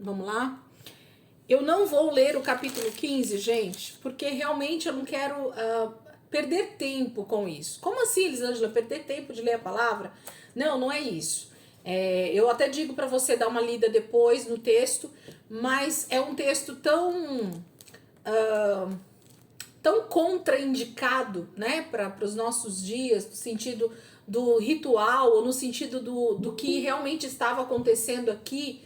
Vamos lá? Eu não vou ler o capítulo 15, gente, porque realmente eu não quero perder tempo com isso. Como assim, Elisângela, perder tempo de ler a palavra? Não, não é isso. Eu até digo para você dar uma lida depois no texto, mas é um texto tão contraindicado, né, para os nossos dias, no sentido do ritual, ou no sentido do que realmente estava acontecendo aqui,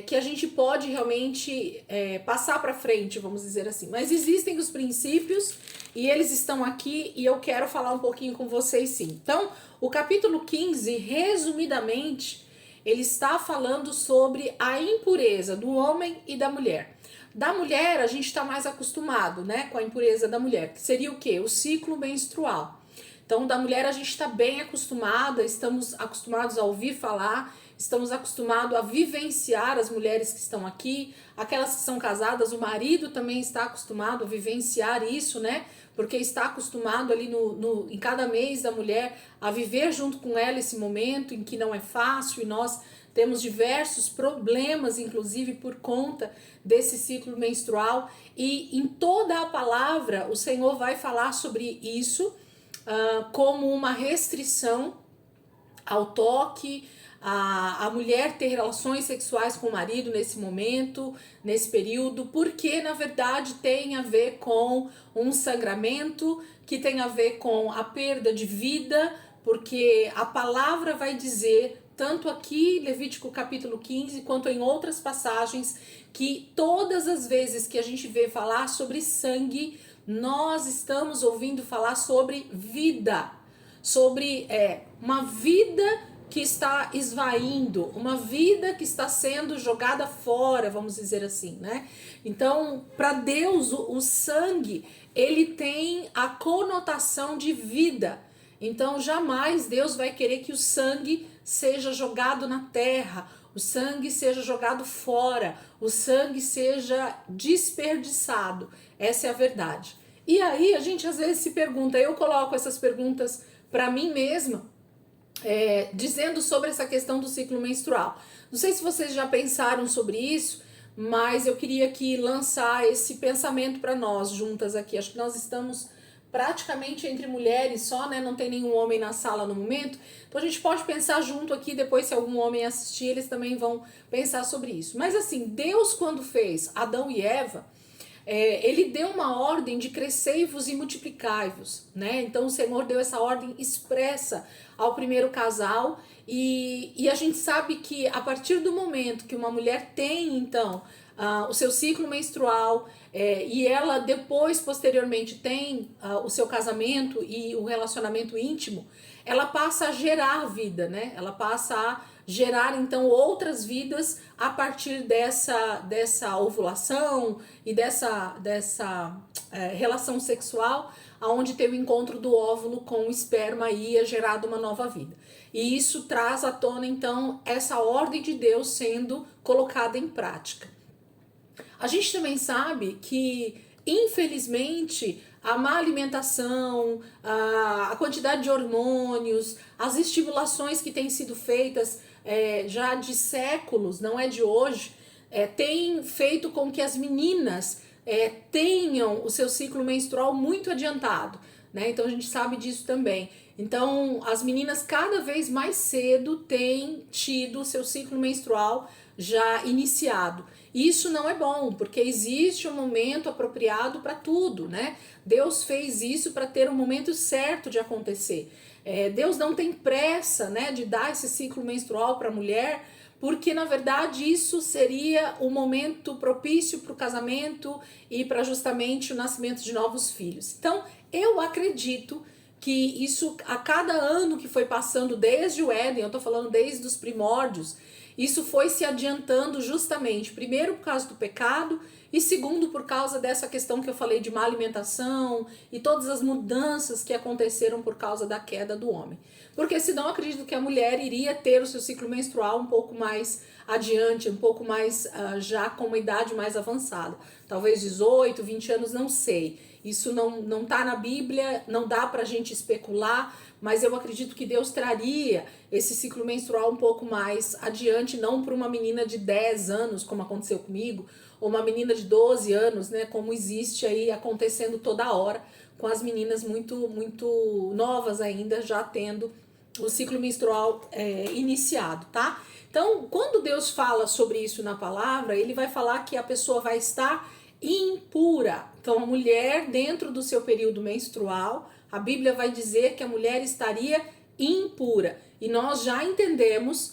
que a gente pode realmente passar para frente, vamos dizer assim. Mas existem os princípios e eles estão aqui e eu quero falar um pouquinho com vocês sim. Então, o capítulo 15, resumidamente, ele está falando sobre a impureza do homem e da mulher. Da mulher, a gente está mais acostumado, né, com a impureza da mulher, que seria o quê? O ciclo menstrual. Então, da mulher a gente está bem acostumada, estamos acostumados a ouvir falar, estamos acostumados a vivenciar as mulheres que estão aqui, aquelas que são casadas, o marido também está acostumado a vivenciar isso, né? Porque está acostumado ali em cada mês da mulher a viver junto com ela esse momento em que não é fácil e nós temos diversos problemas, inclusive por conta desse ciclo menstrual, e em toda a palavra o Senhor vai falar sobre isso como uma restrição ao toque, a mulher ter relações sexuais com o marido nesse momento, nesse período, porque na verdade tem a ver com um sangramento, que tem a ver com a perda de vida, porque a palavra vai dizer, tanto aqui, Levítico capítulo 15, quanto em outras passagens, que todas as vezes que a gente vê falar sobre sangue, nós estamos ouvindo falar sobre vida, sobre uma vida que está esvaindo, uma vida que está sendo jogada fora, vamos dizer assim, né? Então, para Deus, o sangue, ele tem a conotação de vida. Então, jamais Deus vai querer que o sangue seja jogado na terra, o sangue seja jogado fora, o sangue seja desperdiçado. Essa é a verdade. E aí a gente às vezes se pergunta, eu coloco essas perguntas para mim mesma, dizendo sobre essa questão do ciclo menstrual. Não sei se vocês já pensaram sobre isso, mas eu queria aqui lançar esse pensamento para nós juntas aqui. Acho que nós estamos praticamente entre mulheres só, né? Não tem nenhum homem na sala no momento. Então a gente pode pensar junto aqui, depois se algum homem assistir, eles também vão pensar sobre isso. Mas assim, Deus quando fez Adão e Eva, ele deu uma ordem de crescei-vos e multiplicai-vos, né? Então o Senhor deu essa ordem expressa ao primeiro casal e a gente sabe que a partir do momento que uma mulher tem, então, o seu ciclo menstrual e ela depois, posteriormente, tem o seu casamento e o relacionamento íntimo, ela passa a gerar vida, né? Ela passa a gerar então outras vidas a partir dessa ovulação e dessa relação sexual, aonde tem o encontro do óvulo com o esperma e é gerada uma nova vida. E isso traz à tona então essa ordem de Deus sendo colocada em prática. A gente também sabe que, infelizmente, a má alimentação, a quantidade de hormônios, as estimulações que têm sido feitas já de séculos, não é de hoje, tem feito com que as meninas tenham o seu ciclo menstrual muito adiantado, né? Então a gente sabe disso também. Então as meninas cada vez mais cedo têm tido o seu ciclo menstrual já iniciado. Isso não é bom, porque existe um momento apropriado para tudo, né? Deus fez isso para ter um momento certo de acontecer. Deus não tem pressa, né, de dar esse ciclo menstrual para a mulher, porque na verdade isso seria o momento propício para o casamento e para justamente o nascimento de novos filhos. Então eu acredito que isso a cada ano que foi passando desde o Éden, eu tô falando desde os primórdios, isso foi se adiantando justamente, primeiro por causa do pecado e segundo por causa dessa questão que eu falei de má alimentação e todas as mudanças que aconteceram por causa da queda do homem. Porque senão eu acredito que a mulher iria ter o seu ciclo menstrual um pouco mais adiante, um pouco mais já com uma idade mais avançada. Talvez 18, 20 anos, não sei. Isso não tá na Bíblia, não dá pra gente especular, mas eu acredito que Deus traria esse ciclo menstrual um pouco mais adiante, não para uma menina de 10 anos, como aconteceu comigo, ou uma menina de 12 anos, né, como existe aí acontecendo toda hora, com as meninas muito novas ainda, já tendo o ciclo menstrual iniciado, tá? Então, quando Deus fala sobre isso na palavra, ele vai falar que a pessoa vai estar impura. Então, a mulher, dentro do seu período menstrual, a Bíblia vai dizer que a mulher estaria impura. E nós já entendemos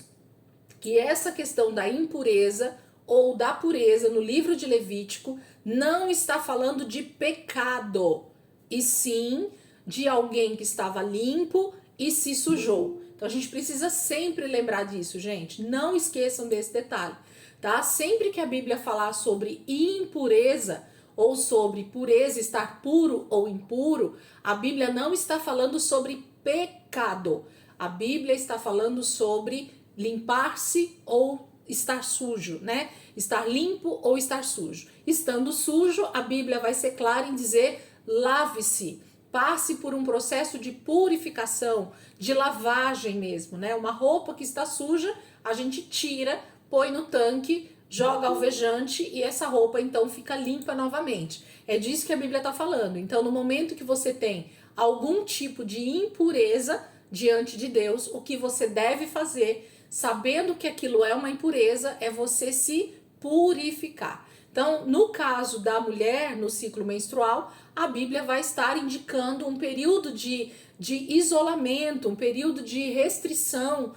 que essa questão da impureza ou da pureza no livro de Levítico não está falando de pecado, e sim de alguém que estava limpo e se sujou. Então a gente precisa sempre lembrar disso, gente. Não esqueçam desse detalhe, tá? Sempre que a Bíblia falar sobre impureza ou sobre pureza, estar puro ou impuro, a Bíblia não está falando sobre pecado. A Bíblia está falando sobre limpar-se ou estar sujo, né? Estar limpo ou estar sujo. Estando sujo, a Bíblia vai ser clara em dizer: lave-se, passe por um processo de purificação, de lavagem mesmo, né? Uma roupa que está suja, a gente tira, põe no tanque, joga alvejante e essa roupa então fica limpa novamente. É disso que a Bíblia está falando. Então, no momento que você tem algum tipo de impureza diante de Deus, o que você deve fazer, sabendo que aquilo é uma impureza, é você se purificar. Então, no caso da mulher no ciclo menstrual, a Bíblia vai estar indicando um período de isolamento, um período de restrição,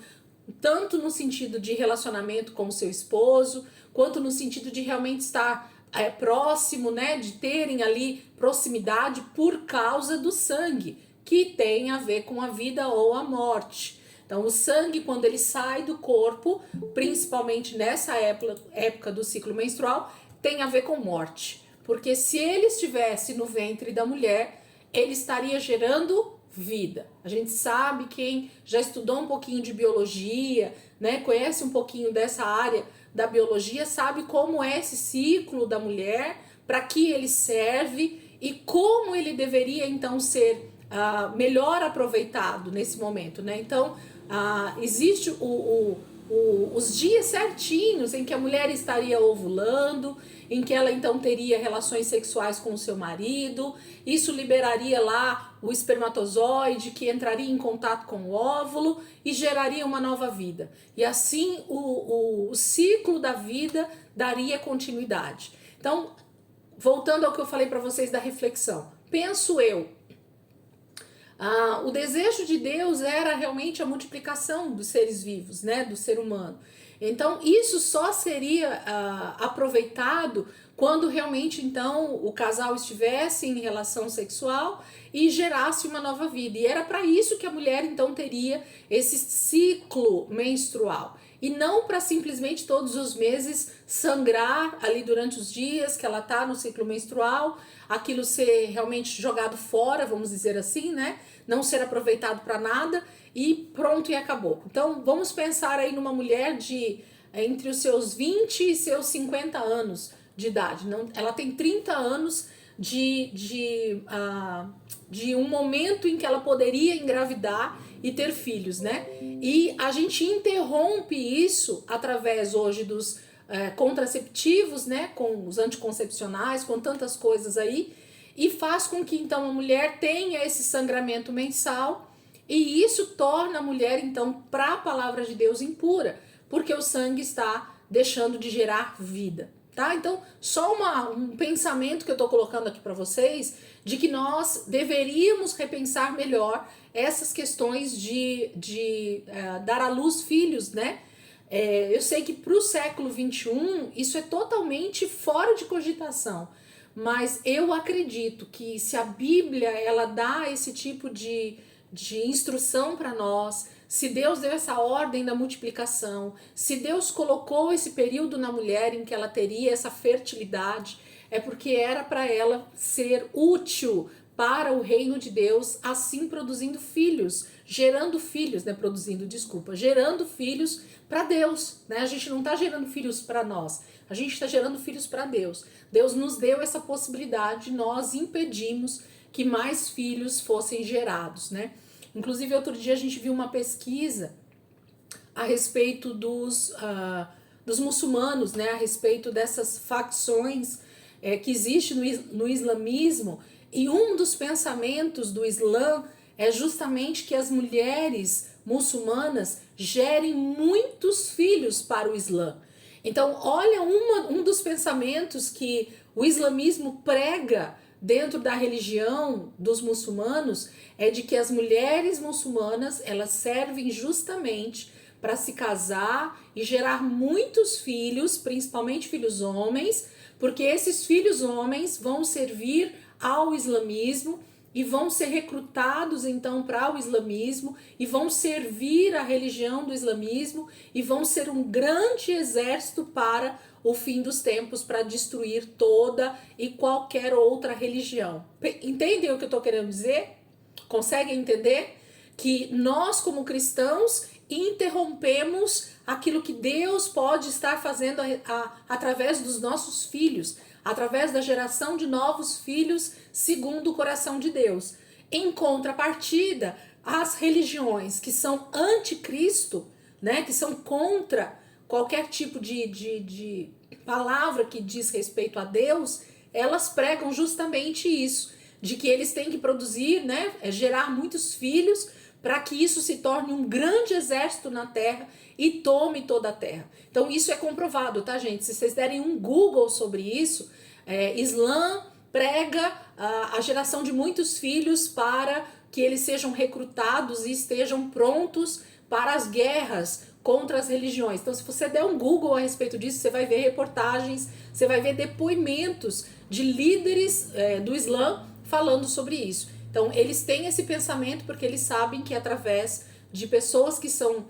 tanto no sentido de relacionamento com o seu esposo, quanto no sentido de realmente estar próximo, né, de terem ali proximidade por causa do sangue, que tem a ver com a vida ou a morte. Então, o sangue, quando ele sai do corpo, principalmente nessa época do ciclo menstrual, tem a ver com morte. Porque se ele estivesse no ventre da mulher, ele estaria gerando vida. A gente sabe, quem já estudou um pouquinho de biologia, né, conhece um pouquinho dessa área da biologia, sabe como é esse ciclo da mulher, para que ele serve e como ele deveria então ser melhor aproveitado nesse momento, né? Então, existe os dias certinhos em que a mulher estaria ovulando, em que ela então teria relações sexuais com o seu marido, isso liberaria lá o espermatozoide que entraria em contato com o óvulo e geraria uma nova vida. E assim o ciclo da vida daria continuidade. Então, voltando ao que eu falei para vocês da reflexão, penso eu, o desejo de Deus era realmente a multiplicação dos seres vivos, né, do ser humano. Então, isso só seria aproveitado quando realmente, então, o casal estivesse em relação sexual e gerasse uma nova vida. E era para isso que a mulher, então, teria esse ciclo menstrual. E não para simplesmente todos os meses sangrar ali durante os dias que ela tá no ciclo menstrual, aquilo ser realmente jogado fora, vamos dizer assim, né? Não ser aproveitado para nada e pronto, e acabou. Então, vamos pensar aí numa mulher de entre os seus 20 e seus 50 anos de idade. Não, ela tem 30 anos de um momento em que ela poderia engravidar e ter filhos, né? E a gente interrompe isso através hoje dos contraceptivos, né? Com os anticoncepcionais, com tantas coisas aí, e faz com que então a mulher tenha esse sangramento mensal, e isso torna a mulher então, para a palavra de Deus, impura, porque o sangue está deixando de gerar vida, tá? Então, só um pensamento que eu tô colocando aqui para vocês, de que nós deveríamos repensar melhor essas questões de dar à luz filhos, né? Eu sei que para o século XXI isso é totalmente fora de cogitação, mas eu acredito que se a Bíblia ela dá esse tipo de instrução para nós, se Deus deu essa ordem da multiplicação, se Deus colocou esse período na mulher em que ela teria essa fertilidade, é porque era para ela ser útil para o reino de Deus, assim produzindo filhos, gerando filhos, né? Produzindo, desculpa, gerando filhos para Deus, né? A gente não está gerando filhos para nós, a gente está gerando filhos para Deus. Deus nos deu essa possibilidade, nós impedimos que mais filhos fossem gerados, né? Inclusive, outro dia a gente viu uma pesquisa a respeito dos muçulmanos, né? A respeito dessas facções que existe no islamismo, e um dos pensamentos do Islã é justamente que as mulheres muçulmanas gerem muitos filhos para o Islã. Então, olha um dos pensamentos que o islamismo prega dentro da religião dos muçulmanos, é de que as mulheres muçulmanas, elas servem justamente para se casar e gerar muitos filhos, principalmente filhos homens, porque esses filhos homens vão servir ao islamismo e vão ser recrutados então para o islamismo e vão servir a religião do islamismo e vão ser um grande exército para o fim dos tempos, para destruir toda e qualquer outra religião. Entendem o que eu estou querendo dizer? Conseguem entender? Que nós, como cristãos, interrompemos aquilo que Deus pode estar fazendo através dos nossos filhos, através da geração de novos filhos segundo o coração de Deus. Em contrapartida, as religiões que são anticristo, né, que são contra qualquer tipo de palavra que diz respeito a Deus, elas pregam justamente isso, de que eles têm que produzir, né, gerar muitos filhos, para que isso se torne um grande exército na terra e tome toda a terra. Então isso é comprovado, tá, gente? Se vocês derem um Google sobre isso, Islã prega a geração de muitos filhos para que eles sejam recrutados e estejam prontos para as guerras contra as religiões. Então, se você der um Google a respeito disso, você vai ver reportagens, você vai ver depoimentos de líderes do Islã falando sobre isso. Então, eles têm esse pensamento porque eles sabem que através de pessoas que são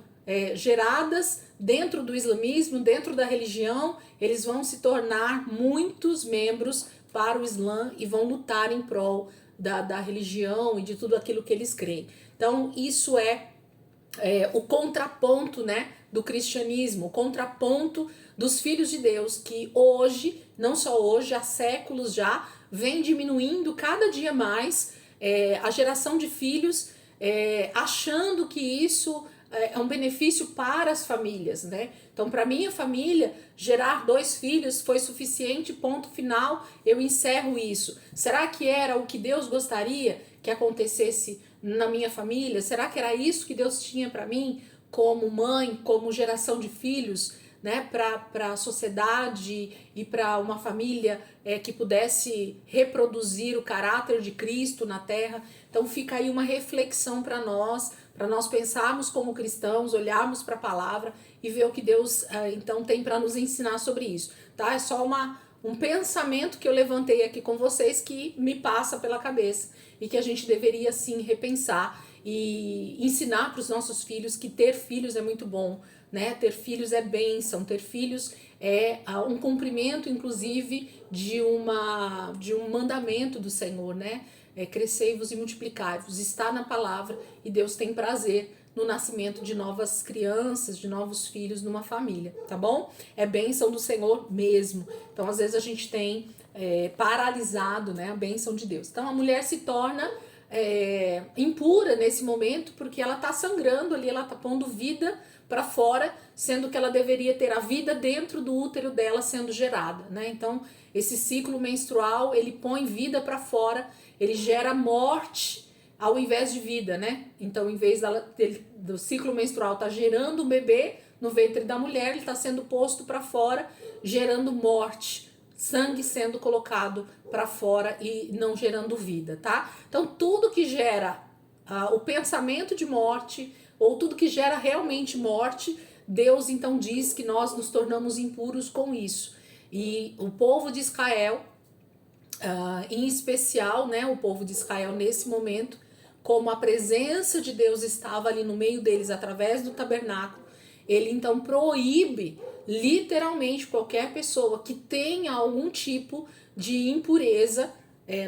geradas dentro do islamismo, dentro da religião, eles vão se tornar muitos membros para o Islã e vão lutar em prol da religião e de tudo aquilo que eles creem. Então, isso é o contraponto, né, do cristianismo, o contraponto dos filhos de Deus, que hoje, não só hoje, há séculos já, vem diminuindo cada dia mais a geração de filhos, achando que isso é um benefício para as famílias, né? Então, para minha família, gerar 2 filhos foi suficiente, ponto final, eu encerro isso. Será que era o que Deus gostaria que acontecesse na minha família? Será que era isso que Deus tinha para mim como mãe, como geração de filhos, né, para a sociedade e para uma família que pudesse reproduzir o caráter de Cristo na terra? Então fica aí uma reflexão para nós pensarmos como cristãos, olharmos para a palavra e ver o que Deus então tem para nos ensinar sobre isso, tá? É só um pensamento que eu levantei aqui com vocês que me passa pela cabeça e que a gente deveria sim repensar e ensinar para os nossos filhos que ter filhos é muito bom, né? Ter filhos é bênção, ter filhos é um cumprimento, inclusive, de um mandamento do Senhor, né? Crescei-vos e multiplicai-vos, está na palavra, e Deus tem prazer no nascimento de novas crianças, de novos filhos numa família, tá bom? É bênção do Senhor mesmo. Então, às vezes a gente tem paralisado, né, a bênção de Deus. Então, a mulher se torna impura nesse momento porque ela tá sangrando ali, ela tá pondo vida para fora, sendo que ela deveria ter a vida dentro do útero dela sendo gerada, né? Então, esse ciclo menstrual, ele põe vida para fora, ele gera morte ao invés de vida, né? Então, em vez do ciclo menstrual tá gerando um bebê no ventre da mulher, ele está sendo posto para fora, gerando morte, sangue sendo colocado para fora e não gerando vida, tá? Então, tudo que gera o pensamento de morte, ou tudo que gera realmente morte, Deus então diz que nós nos tornamos impuros com isso. E o povo de Israel, em especial, né, o povo de Israel nesse momento, como a presença de Deus estava ali no meio deles através do tabernáculo, ele então proíbe literalmente qualquer pessoa que tenha algum tipo de impureza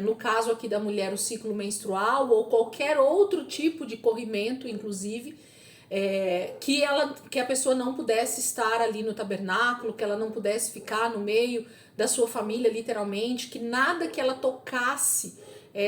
no caso aqui da mulher, o ciclo menstrual, ou qualquer outro tipo de corrimento, inclusive, que a pessoa não pudesse estar ali no tabernáculo, que ela não pudesse ficar no meio da sua família, literalmente, que nada que ela tocasse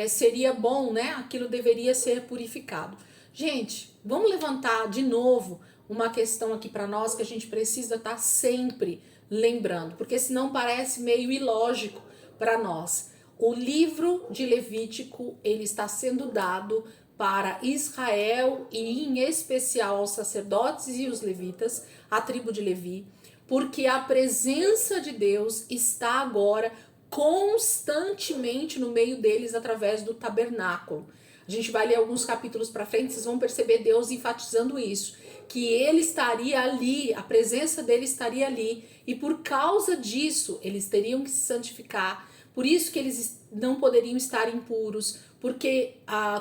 seria bom, né? Aquilo deveria ser purificado. Gente, vamos levantar de novo uma questão aqui para nós que a gente precisa estar sempre lembrando, porque senão parece meio ilógico para nós. O livro de Levítico, ele está sendo dado para Israel e em especial aos sacerdotes e os levitas, a tribo de Levi, porque a presença de Deus está agora constantemente no meio deles através do tabernáculo. A gente vai ler alguns capítulos para frente, vocês vão perceber Deus enfatizando isso, que ele estaria ali, a presença dele estaria ali, e por causa disso eles teriam que se santificar, por isso que eles não poderiam estar impuros, porque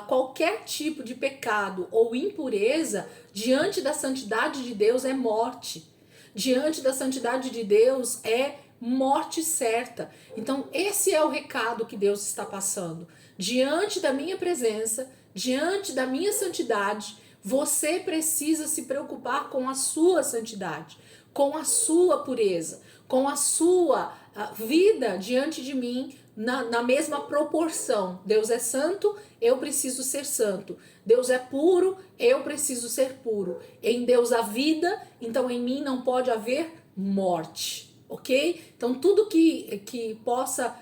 qualquer tipo de pecado ou impureza diante da santidade de Deus é morte. Diante da santidade de Deus é morte certa. Então esse é o recado que Deus está passando. Diante da minha presença, diante da minha santidade, você precisa se preocupar com a sua santidade, com a sua pureza, com a sua vida diante de mim, na mesma proporção. Deus é santo, eu preciso ser santo. Deus é puro, eu preciso ser puro. Em Deus há vida, então em mim não pode haver morte, ok? Então tudo que possa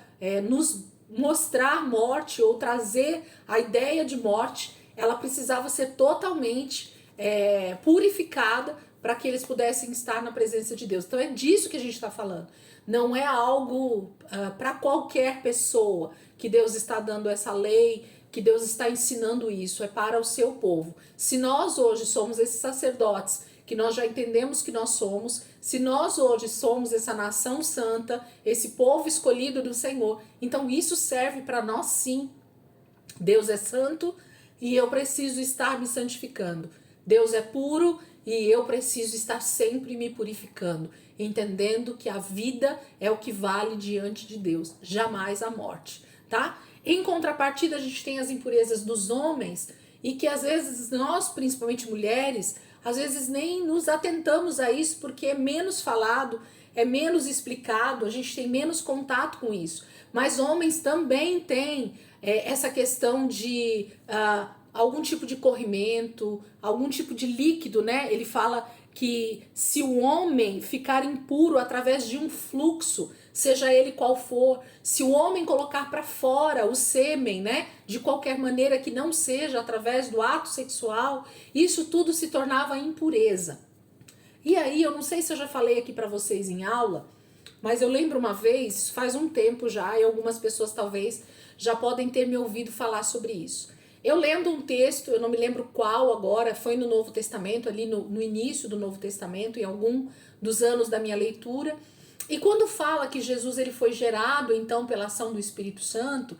nos mostrar morte ou trazer a ideia de morte, ela precisava ser totalmente purificada para que eles pudessem estar na presença de Deus. Então é disso que a gente está falando. Não é algo para qualquer pessoa que Deus está dando essa lei, que Deus está ensinando isso, é para o seu povo. Se nós hoje somos esses sacerdotes, que nós já entendemos que nós somos, se nós hoje somos essa nação santa, esse povo escolhido do Senhor, então isso serve para nós sim. Deus é santo e eu preciso estar me santificando. Deus é puro e eu preciso estar sempre me purificando, entendendo que a vida é o que vale diante de Deus, jamais a morte, tá? Em contrapartida, a gente tem as impurezas dos homens e que às vezes nós, principalmente mulheres, às vezes nem nos atentamos a isso porque é menos falado, é menos explicado, a gente tem menos contato com isso. Mas homens também têm essa questão de algum tipo de corrimento, algum tipo de líquido, né? Ele fala que se o homem ficar impuro através de um fluxo, seja ele qual for, se o homem colocar para fora o sêmen, né, de qualquer maneira que não seja através do ato sexual, isso tudo se tornava impureza. E aí, eu não sei se eu já falei aqui para vocês em aula, mas eu lembro uma vez, faz um tempo já, e algumas pessoas talvez já podem ter me ouvido falar sobre isso. Eu lendo um texto, eu não me lembro qual agora, foi no Novo Testamento, ali no início do Novo Testamento, em algum dos anos da minha leitura, e quando fala que Jesus ele foi gerado então pela ação do Espírito Santo,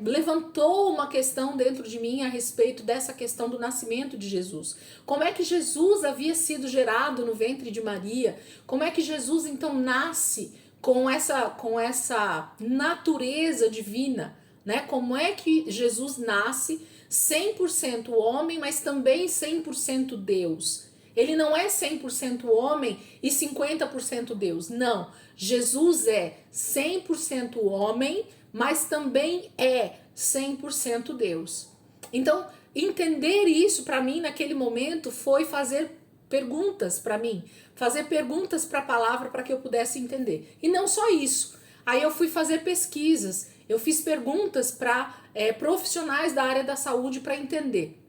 levantou uma questão dentro de mim a respeito dessa questão do nascimento de Jesus. Como é que Jesus havia sido gerado no ventre de Maria? Como é que Jesus então nasce com essa natureza divina? Né? Como é que Jesus nasce 100% homem, mas também 100% Deus? Ele não é 100% homem e 50% Deus. Não, Jesus é 100% homem, mas também é 100% Deus. Então, entender isso para mim naquele momento foi fazer perguntas para mim, fazer perguntas para a palavra para que eu pudesse entender. E não só isso. Aí eu fui fazer pesquisas, eu fiz perguntas para profissionais da área da saúde para entender.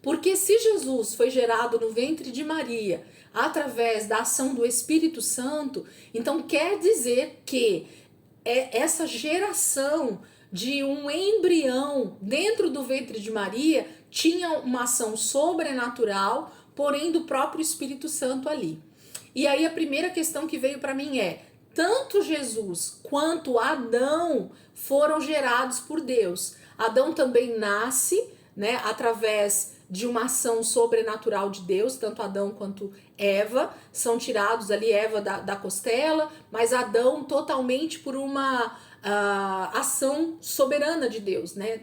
Porque se Jesus foi gerado no ventre de Maria através da ação do Espírito Santo, então quer dizer que essa geração de um embrião dentro do ventre de Maria tinha uma ação sobrenatural, porém do próprio Espírito Santo ali. E aí a primeira questão que veio para mim tanto Jesus quanto Adão foram gerados por Deus. Adão também nasce né, através de uma ação sobrenatural de Deus, tanto Adão quanto Eva são tirados ali, Eva da costela, mas Adão totalmente por uma ação soberana de Deus, né?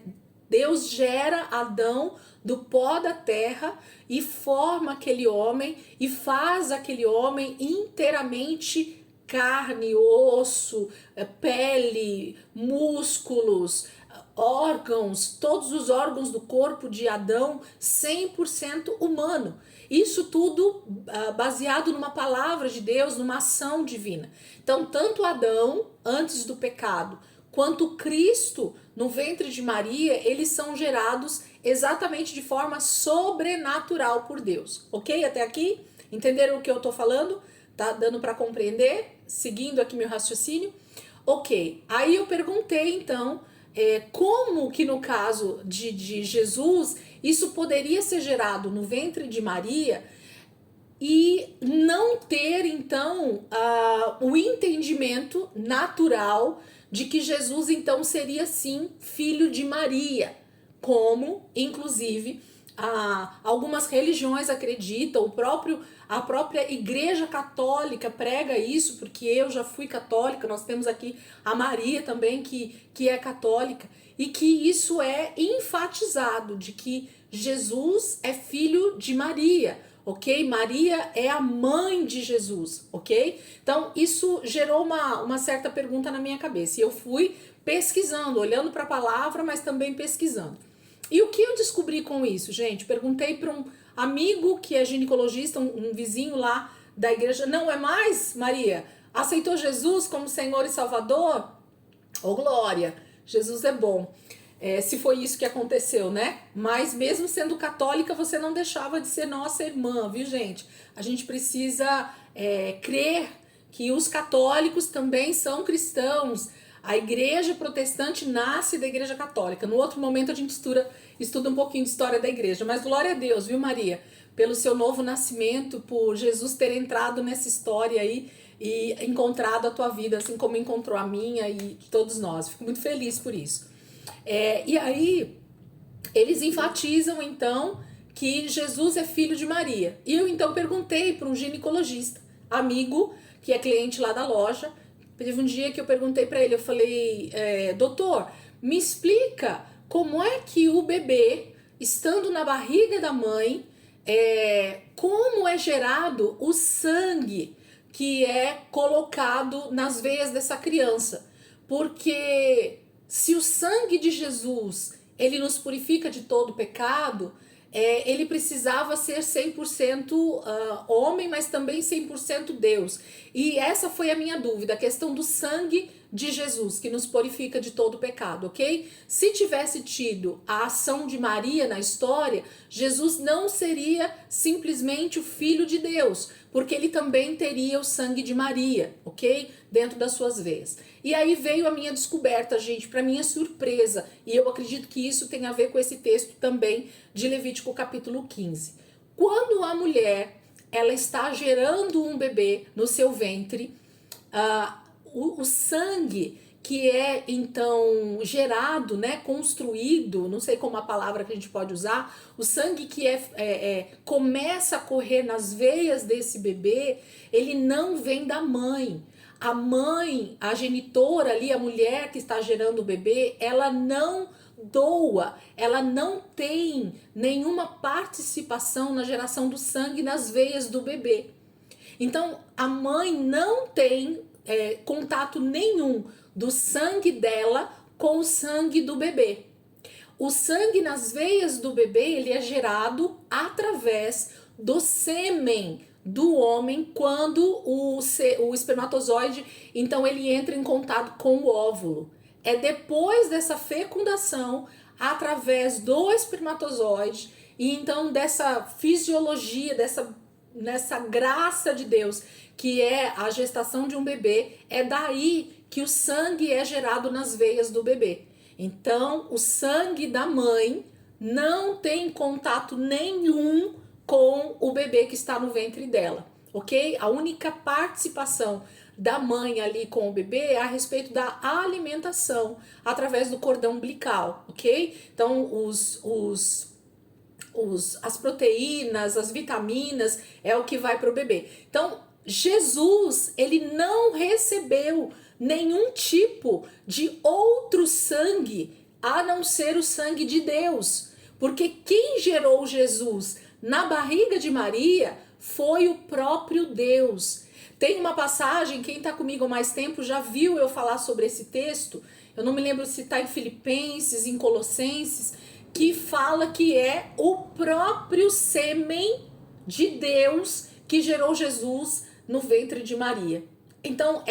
Deus gera Adão do pó da terra e forma aquele homem e faz aquele homem inteiramente carne, osso, pele, músculos, órgãos, todos os órgãos do corpo de Adão 100% humano. Isso tudo baseado numa palavra de Deus, numa ação divina. Então, tanto Adão, antes do pecado, quanto Cristo, no ventre de Maria, eles são gerados exatamente de forma sobrenatural por Deus. Ok? Até aqui? Entenderam o que eu tô falando? Tá dando para compreender? Seguindo aqui meu raciocínio? Ok. Aí eu perguntei, então, como que no caso de Jesus, isso poderia ser gerado no ventre de Maria e não ter, então, o entendimento natural de que Jesus, então, seria, sim, filho de Maria, como, inclusive, algumas religiões acreditam, a própria Igreja Católica prega isso, porque eu já fui católica, nós temos aqui a Maria também, que é católica, e que isso é enfatizado, de que Jesus é filho de Maria, ok? Maria é a mãe de Jesus, ok? Então, isso gerou uma certa pergunta na minha cabeça, e eu fui pesquisando, olhando para a palavra, mas também pesquisando. E o que eu descobri com isso, gente? Perguntei para um amigo que é ginecologista, um vizinho lá da igreja. Não é mais, Maria? Aceitou Jesus como Senhor e Salvador? Oh, glória! Jesus é bom. Se foi isso que aconteceu, né? Mas mesmo sendo católica, você não deixava de ser nossa irmã, viu, gente? A gente precisa crer que os católicos também são cristãos. A igreja protestante nasce da igreja católica. No outro momento a gente estuda um pouquinho de história da igreja. Mas glória a Deus, viu, Maria? Pelo seu novo nascimento, por Jesus ter entrado nessa história aí e encontrado a tua vida, assim como encontrou a minha e todos nós. Fico muito feliz por isso. E aí, eles enfatizam, então, que Jesus é filho de Maria. E eu, então, perguntei para um ginecologista, amigo, que é cliente lá da loja. Teve um dia que eu perguntei para ele, eu falei, doutor, me explica como é que o bebê, estando na barriga da mãe, como é gerado o sangue que é colocado nas veias dessa criança. Porque se o sangue de Jesus, ele nos purifica de todo pecado, ele precisava ser 100% homem, mas também 100% Deus. E essa foi a minha dúvida, a questão do sangue de Jesus, que nos purifica de todo pecado, ok? Se tivesse tido a ação de Maria na história, Jesus não seria simplesmente o Filho de Deus, porque ele também teria o sangue de Maria, ok? Dentro das suas veias. E aí veio a minha descoberta, gente, para minha surpresa, e eu acredito que isso tem a ver com esse texto também de Levítico capítulo 15. Quando a mulher, ela está gerando um bebê no seu ventre, o sangue que é então gerado, né, construído, não sei como a palavra que a gente pode usar, o sangue que começa a correr nas veias desse bebê, ele não vem da mãe. A mãe, a genitora ali, a mulher que está gerando o bebê, ela não doa, ela não tem nenhuma participação na geração do sangue nas veias do bebê. Então, a mãe não tem contato nenhum do sangue dela com o sangue do bebê. O sangue nas veias do bebê, ele é gerado através do sêmen do homem quando o espermatozoide, então ele entra em contato com o óvulo. É depois dessa fecundação, através do espermatozoide, e então dessa fisiologia, nessa graça de Deus, que é a gestação de um bebê, é daí que o sangue é gerado nas veias do bebê. Então, o sangue da mãe não tem contato nenhum com o bebê que está no ventre dela, ok? A única participação da mãe ali com o bebê a respeito da alimentação através do cordão umbilical, ok? Então, as proteínas, as vitaminas é o que vai para o bebê. Então, Jesus, ele não recebeu nenhum tipo de outro sangue a não ser o sangue de Deus, porque quem gerou Jesus na barriga de Maria foi o próprio Deus. Tem uma passagem, quem está comigo há mais tempo já viu eu falar sobre esse texto, eu não me lembro se está em Filipenses, em Colossenses, que fala que é o próprio sêmen de Deus que gerou Jesus no ventre de Maria. Então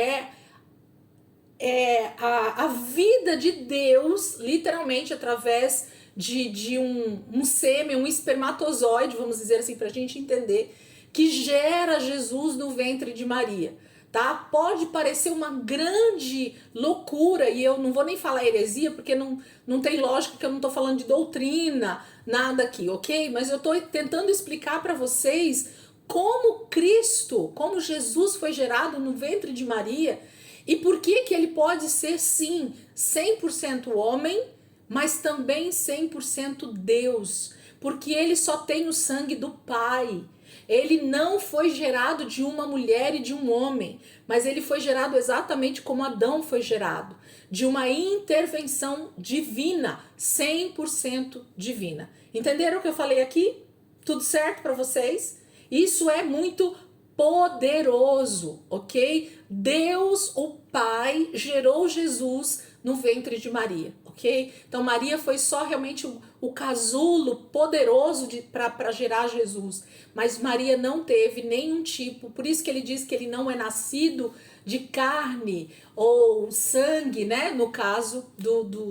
a vida de Deus, literalmente através de um sêmen, um espermatozoide, vamos dizer assim, para a gente entender, que gera Jesus no ventre de Maria. Tá? Pode parecer uma grande loucura, e eu não vou nem falar heresia, porque não tem lógica, que eu não estou falando de doutrina, nada aqui, ok? Mas eu estou tentando explicar para vocês como Cristo, como Jesus foi gerado no ventre de Maria, e por que ele pode ser, sim, 100% homem, mas também 100% Deus, porque ele só tem o sangue do Pai. Ele não foi gerado de uma mulher e de um homem, mas ele foi gerado exatamente como Adão foi gerado, de uma intervenção divina, 100% divina. Entenderam o que eu falei aqui? Tudo certo para vocês? Isso é muito poderoso, ok? Deus, o Pai, gerou Jesus no ventre de Maria, ok? Então Maria foi só realmente o casulo poderoso para gerar Jesus, mas Maria não teve nenhum tipo, por isso que ele diz que ele não é nascido de carne ou sangue, né? No caso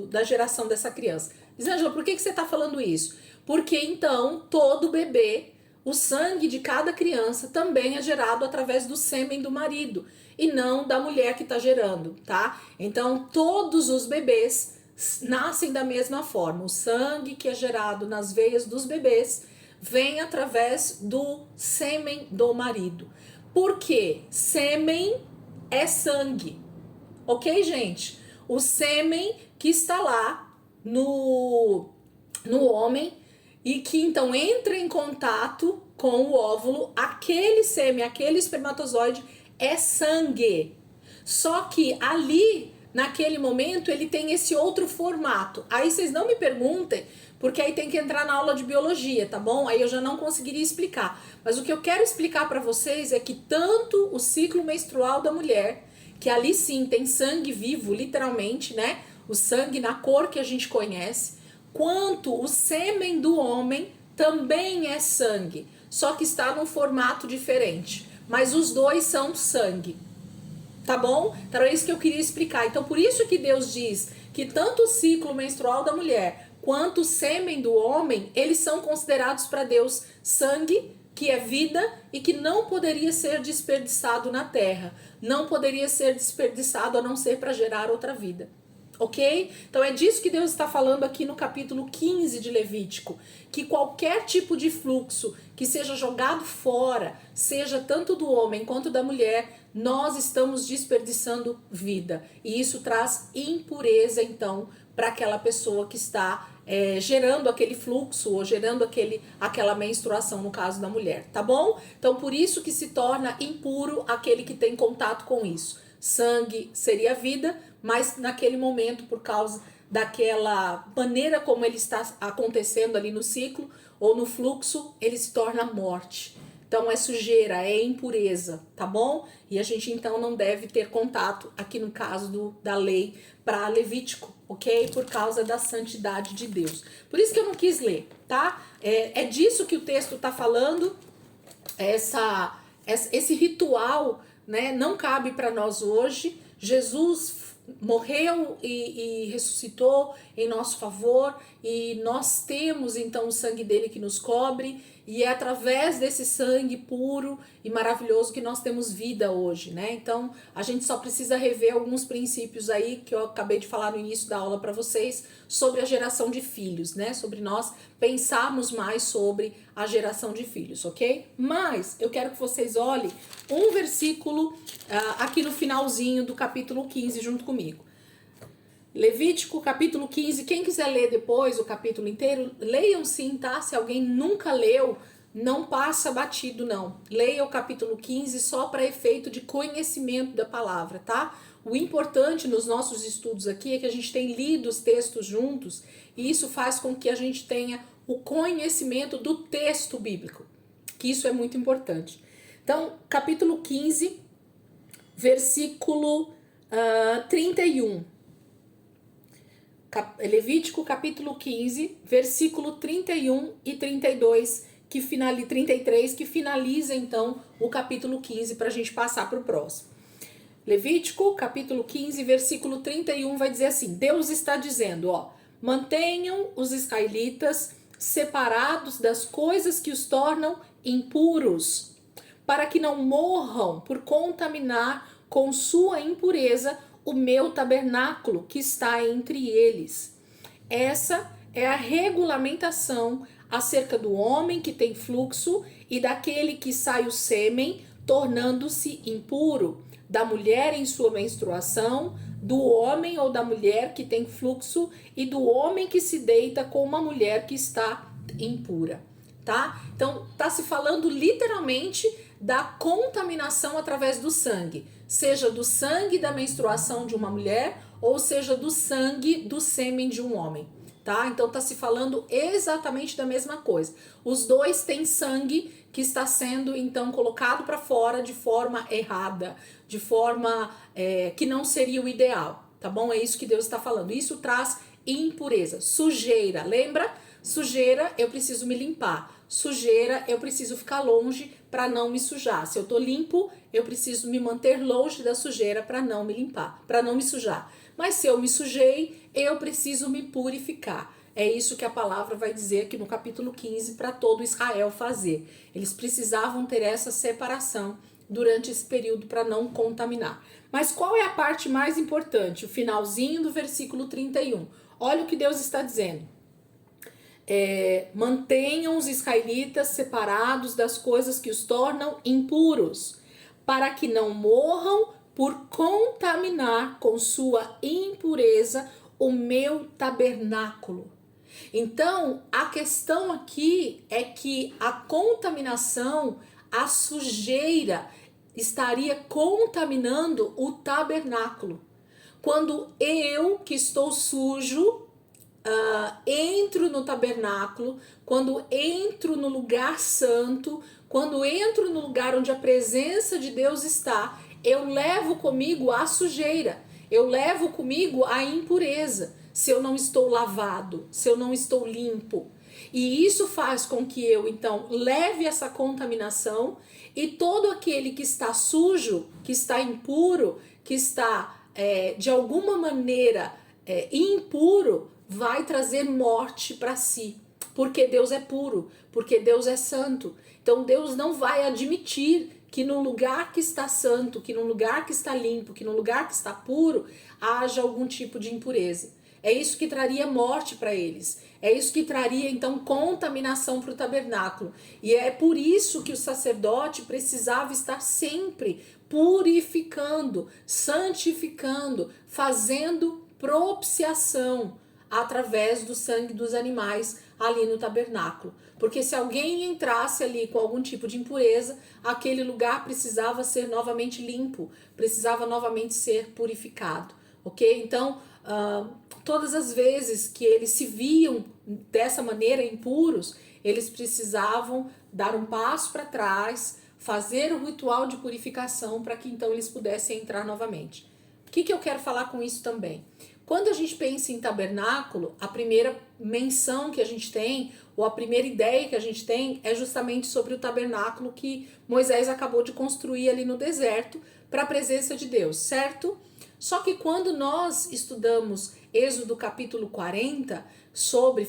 da geração dessa criança. Diz, Ângela, por que você está falando isso? Porque então todo bebê, o sangue de cada criança também é gerado através do sêmen do marido e não da mulher que está gerando, tá? Então, todos os bebês nascem da mesma forma. O sangue que é gerado nas veias dos bebês vem através do sêmen do marido. Por quê? Sêmen é sangue, ok, gente? O sêmen que está lá no homem e que então entra em contato com o óvulo, aquele sêmen, aquele espermatozoide é sangue. Só que ali, naquele momento, ele tem esse outro formato. Aí vocês não me perguntem, porque aí tem que entrar na aula de biologia, tá bom? Aí eu já não conseguiria explicar. Mas o que eu quero explicar para vocês é que tanto o ciclo menstrual da mulher, que ali sim tem sangue vivo, literalmente, né? O sangue na cor que a gente conhece, quanto o sêmen do homem também é sangue, só que está num formato diferente, mas os dois são sangue, tá bom? Então é isso que eu queria explicar. Então por isso que Deus diz que tanto o ciclo menstrual da mulher quanto o sêmen do homem, eles são considerados para Deus sangue, que é vida e que não poderia ser desperdiçado na terra, não poderia ser desperdiçado a não ser para gerar outra vida. Ok? Então é disso que Deus está falando aqui no capítulo 15 de Levítico, que qualquer tipo de fluxo que seja jogado fora, seja tanto do homem quanto da mulher, nós estamos desperdiçando vida. E isso traz impureza, então, para aquela pessoa que está gerando aquele fluxo ou gerando aquela menstruação, no caso da mulher, tá bom? Então por isso que se torna impuro aquele que tem contato com isso. Sangue seria vida, mas naquele momento, por causa daquela maneira como ele está acontecendo ali no ciclo ou no fluxo, ele se torna morte. Então é sujeira, é impureza, tá bom? E a gente então não deve ter contato, aqui no caso da lei para Levítico, ok? Por causa da santidade de Deus. Por isso que eu não quis ler, tá? É disso que o texto está falando, esse ritual, né, não cabe para nós hoje. Jesus morreu e ressuscitou em nosso favor, e nós temos então o sangue dele que nos cobre, e é através desse sangue puro e maravilhoso que nós temos vida hoje, né? Então, a gente só precisa rever alguns princípios aí que eu acabei de falar no início da aula para vocês sobre a geração de filhos, né? Sobre nós pensarmos mais sobre a geração de filhos, ok? Mas eu quero que vocês olhem um versículo aqui no finalzinho do capítulo 15 junto comigo. Levítico capítulo 15, quem quiser ler depois o capítulo inteiro, leiam sim, tá? Se alguém nunca leu, não passa batido não. Leia o capítulo 15 só para efeito de conhecimento da palavra, tá? O importante nos nossos estudos aqui é que a gente tem lido os textos juntos e isso faz com que a gente tenha o conhecimento do texto bíblico, que isso é muito importante. Então, capítulo 15, versículo 31. Levítico capítulo 15, versículo 31 e 32, 33, que finaliza então o capítulo 15 para a gente passar para o próximo. Levítico capítulo 15, versículo 31 vai dizer assim: Deus está dizendo, ó, mantenham os israelitas separados das coisas que os tornam impuros, para que não morram por contaminar com sua impureza o meu tabernáculo que está entre eles. Essa é a regulamentação acerca do homem que tem fluxo e daquele que sai o sêmen, tornando-se impuro, da mulher em sua menstruação, do homem ou da mulher que tem fluxo e do homem que se deita com uma mulher que está impura, tá? Então, tá se falando literalmente da contaminação através do sangue, seja do sangue da menstruação de uma mulher ou seja do sangue do sêmen de um homem, tá? Então tá se falando exatamente da mesma coisa. Os dois têm sangue que está sendo então colocado para fora de forma errada, de forma que não seria o ideal, tá bom? É isso que Deus está falando. Isso traz impureza, sujeira, lembra? Sujeira, eu preciso me limpar. Sujeira, eu preciso ficar longe para não me sujar. Se eu tô limpo, eu preciso me manter longe da sujeira para não me limpar, para não me sujar. Mas se eu me sujei, eu preciso me purificar. É isso que a palavra vai dizer aqui no capítulo 15 para todo Israel fazer. Eles precisavam ter essa separação durante esse período para não contaminar. Mas qual é a parte mais importante? O finalzinho do versículo 31. Olha o que Deus está dizendo. Mantenham os israelitas separados das coisas que os tornam impuros, para que não morram por contaminar com sua impureza o meu tabernáculo. Então, a questão aqui é que a contaminação, a sujeira, estaria contaminando o tabernáculo. Quando eu, que estou sujo, entro no tabernáculo, quando entro no lugar santo, quando entro no lugar onde a presença de Deus está, eu levo comigo a sujeira, eu levo comigo a impureza, se eu não estou lavado, se eu não estou limpo. E isso faz com que eu, então, leve essa contaminação e todo aquele que está sujo, que está impuro, que está, de alguma maneira, impuro, vai trazer morte para si, porque Deus é puro, porque Deus é santo. Então Deus não vai admitir que no lugar que está santo, que no lugar que está limpo, que no lugar que está puro, haja algum tipo de impureza. É isso que traria morte para eles. É isso que traria então contaminação para o tabernáculo. E é por isso que o sacerdote precisava estar sempre purificando, santificando, fazendo propiciação através do sangue dos animais ali no tabernáculo. Porque se alguém entrasse ali com algum tipo de impureza, aquele lugar precisava ser novamente limpo, precisava novamente ser purificado, ok? Então, todas as vezes que eles se viam dessa maneira impuros, eles precisavam dar um passo para trás, fazer o ritual de purificação para que então eles pudessem entrar novamente. O que eu quero falar com isso também? Quando a gente pensa em tabernáculo, a primeira menção que a gente tem, ou a primeira ideia que a gente tem, é justamente sobre o tabernáculo que Moisés acabou de construir ali no deserto para a presença de Deus, certo? Só que quando nós estudamos Êxodo capítulo 40,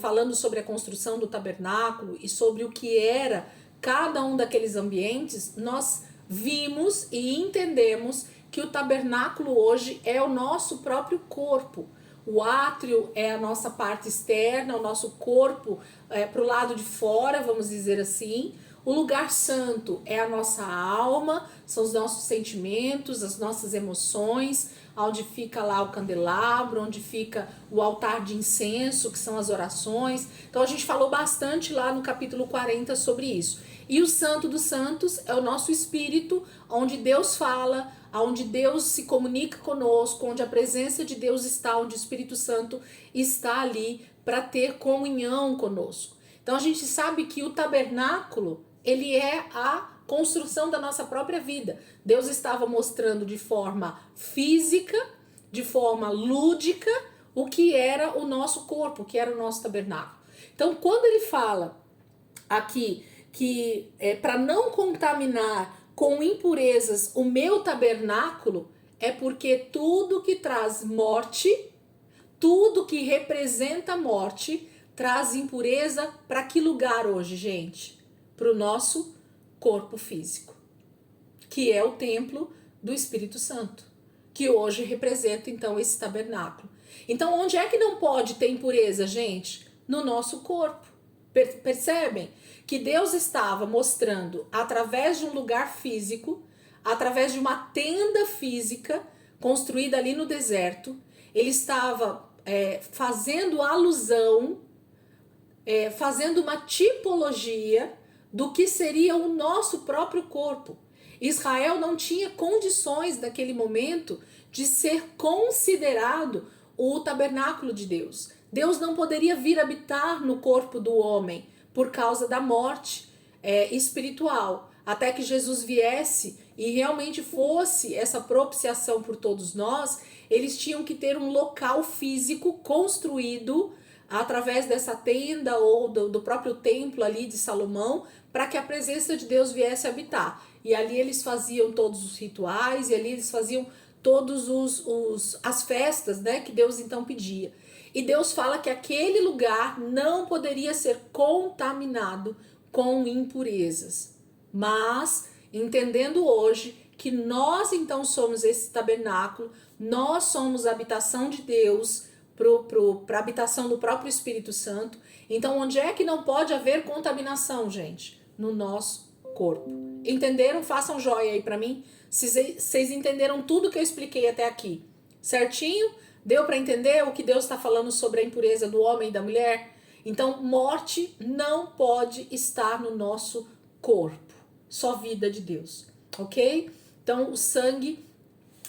falando sobre a construção do tabernáculo e sobre o que era cada um daqueles ambientes, nós vimos e entendemos que o tabernáculo hoje é o nosso próprio corpo. O átrio é a nossa parte externa, o nosso corpo para o lado de fora, vamos dizer assim. O lugar santo é a nossa alma, são os nossos sentimentos, as nossas emoções, onde fica lá o candelabro, onde fica o altar de incenso, que são as orações. Então a gente falou bastante lá no capítulo 40 sobre isso. E o Santo dos Santos é o nosso espírito, onde Deus fala, onde Deus se comunica conosco, onde a presença de Deus está, onde o Espírito Santo está ali para ter comunhão conosco. Então a gente sabe que o tabernáculo, ele é a construção da nossa própria vida. Deus estava mostrando de forma física, de forma lúdica, o que era o nosso corpo, o que era o nosso tabernáculo. Então quando ele fala aqui que para não contaminar com impurezas o meu tabernáculo, é porque tudo que traz morte, tudo que representa morte, traz impureza para que lugar hoje, gente? Para o nosso corpo físico, que é o templo do Espírito Santo, que hoje representa então esse tabernáculo. Então onde é que não pode ter impureza, gente? No nosso corpo. Percebem? Que Deus estava mostrando através de um lugar físico, através de uma tenda física construída ali no deserto, ele estava fazendo alusão, fazendo uma tipologia do que seria o nosso próprio corpo. Israel não tinha condições naquele momento de ser considerado o tabernáculo de Deus. Deus não poderia vir habitar no corpo do homem por causa da morte espiritual, até que Jesus viesse e realmente fosse essa propiciação por todos nós. Eles tinham que ter um local físico construído através dessa tenda ou do próprio templo ali de Salomão, para que a presença de Deus viesse habitar. E ali eles faziam todos os rituais, e ali eles faziam todas as festas, né, que Deus então pedia. E Deus fala que aquele lugar não poderia ser contaminado com impurezas. Mas, entendendo hoje que nós então somos esse tabernáculo, nós somos a habitação de Deus para a habitação do próprio Espírito Santo. Então, onde é que não pode haver contaminação, gente? No nosso corpo. Entenderam? Façam joia aí para mim. Vocês entenderam tudo que eu expliquei até aqui, certinho? Deu para entender o que Deus está falando sobre a impureza do homem e da mulher? Então, morte não pode estar no nosso corpo. Só vida de Deus, ok? Então, o sangue,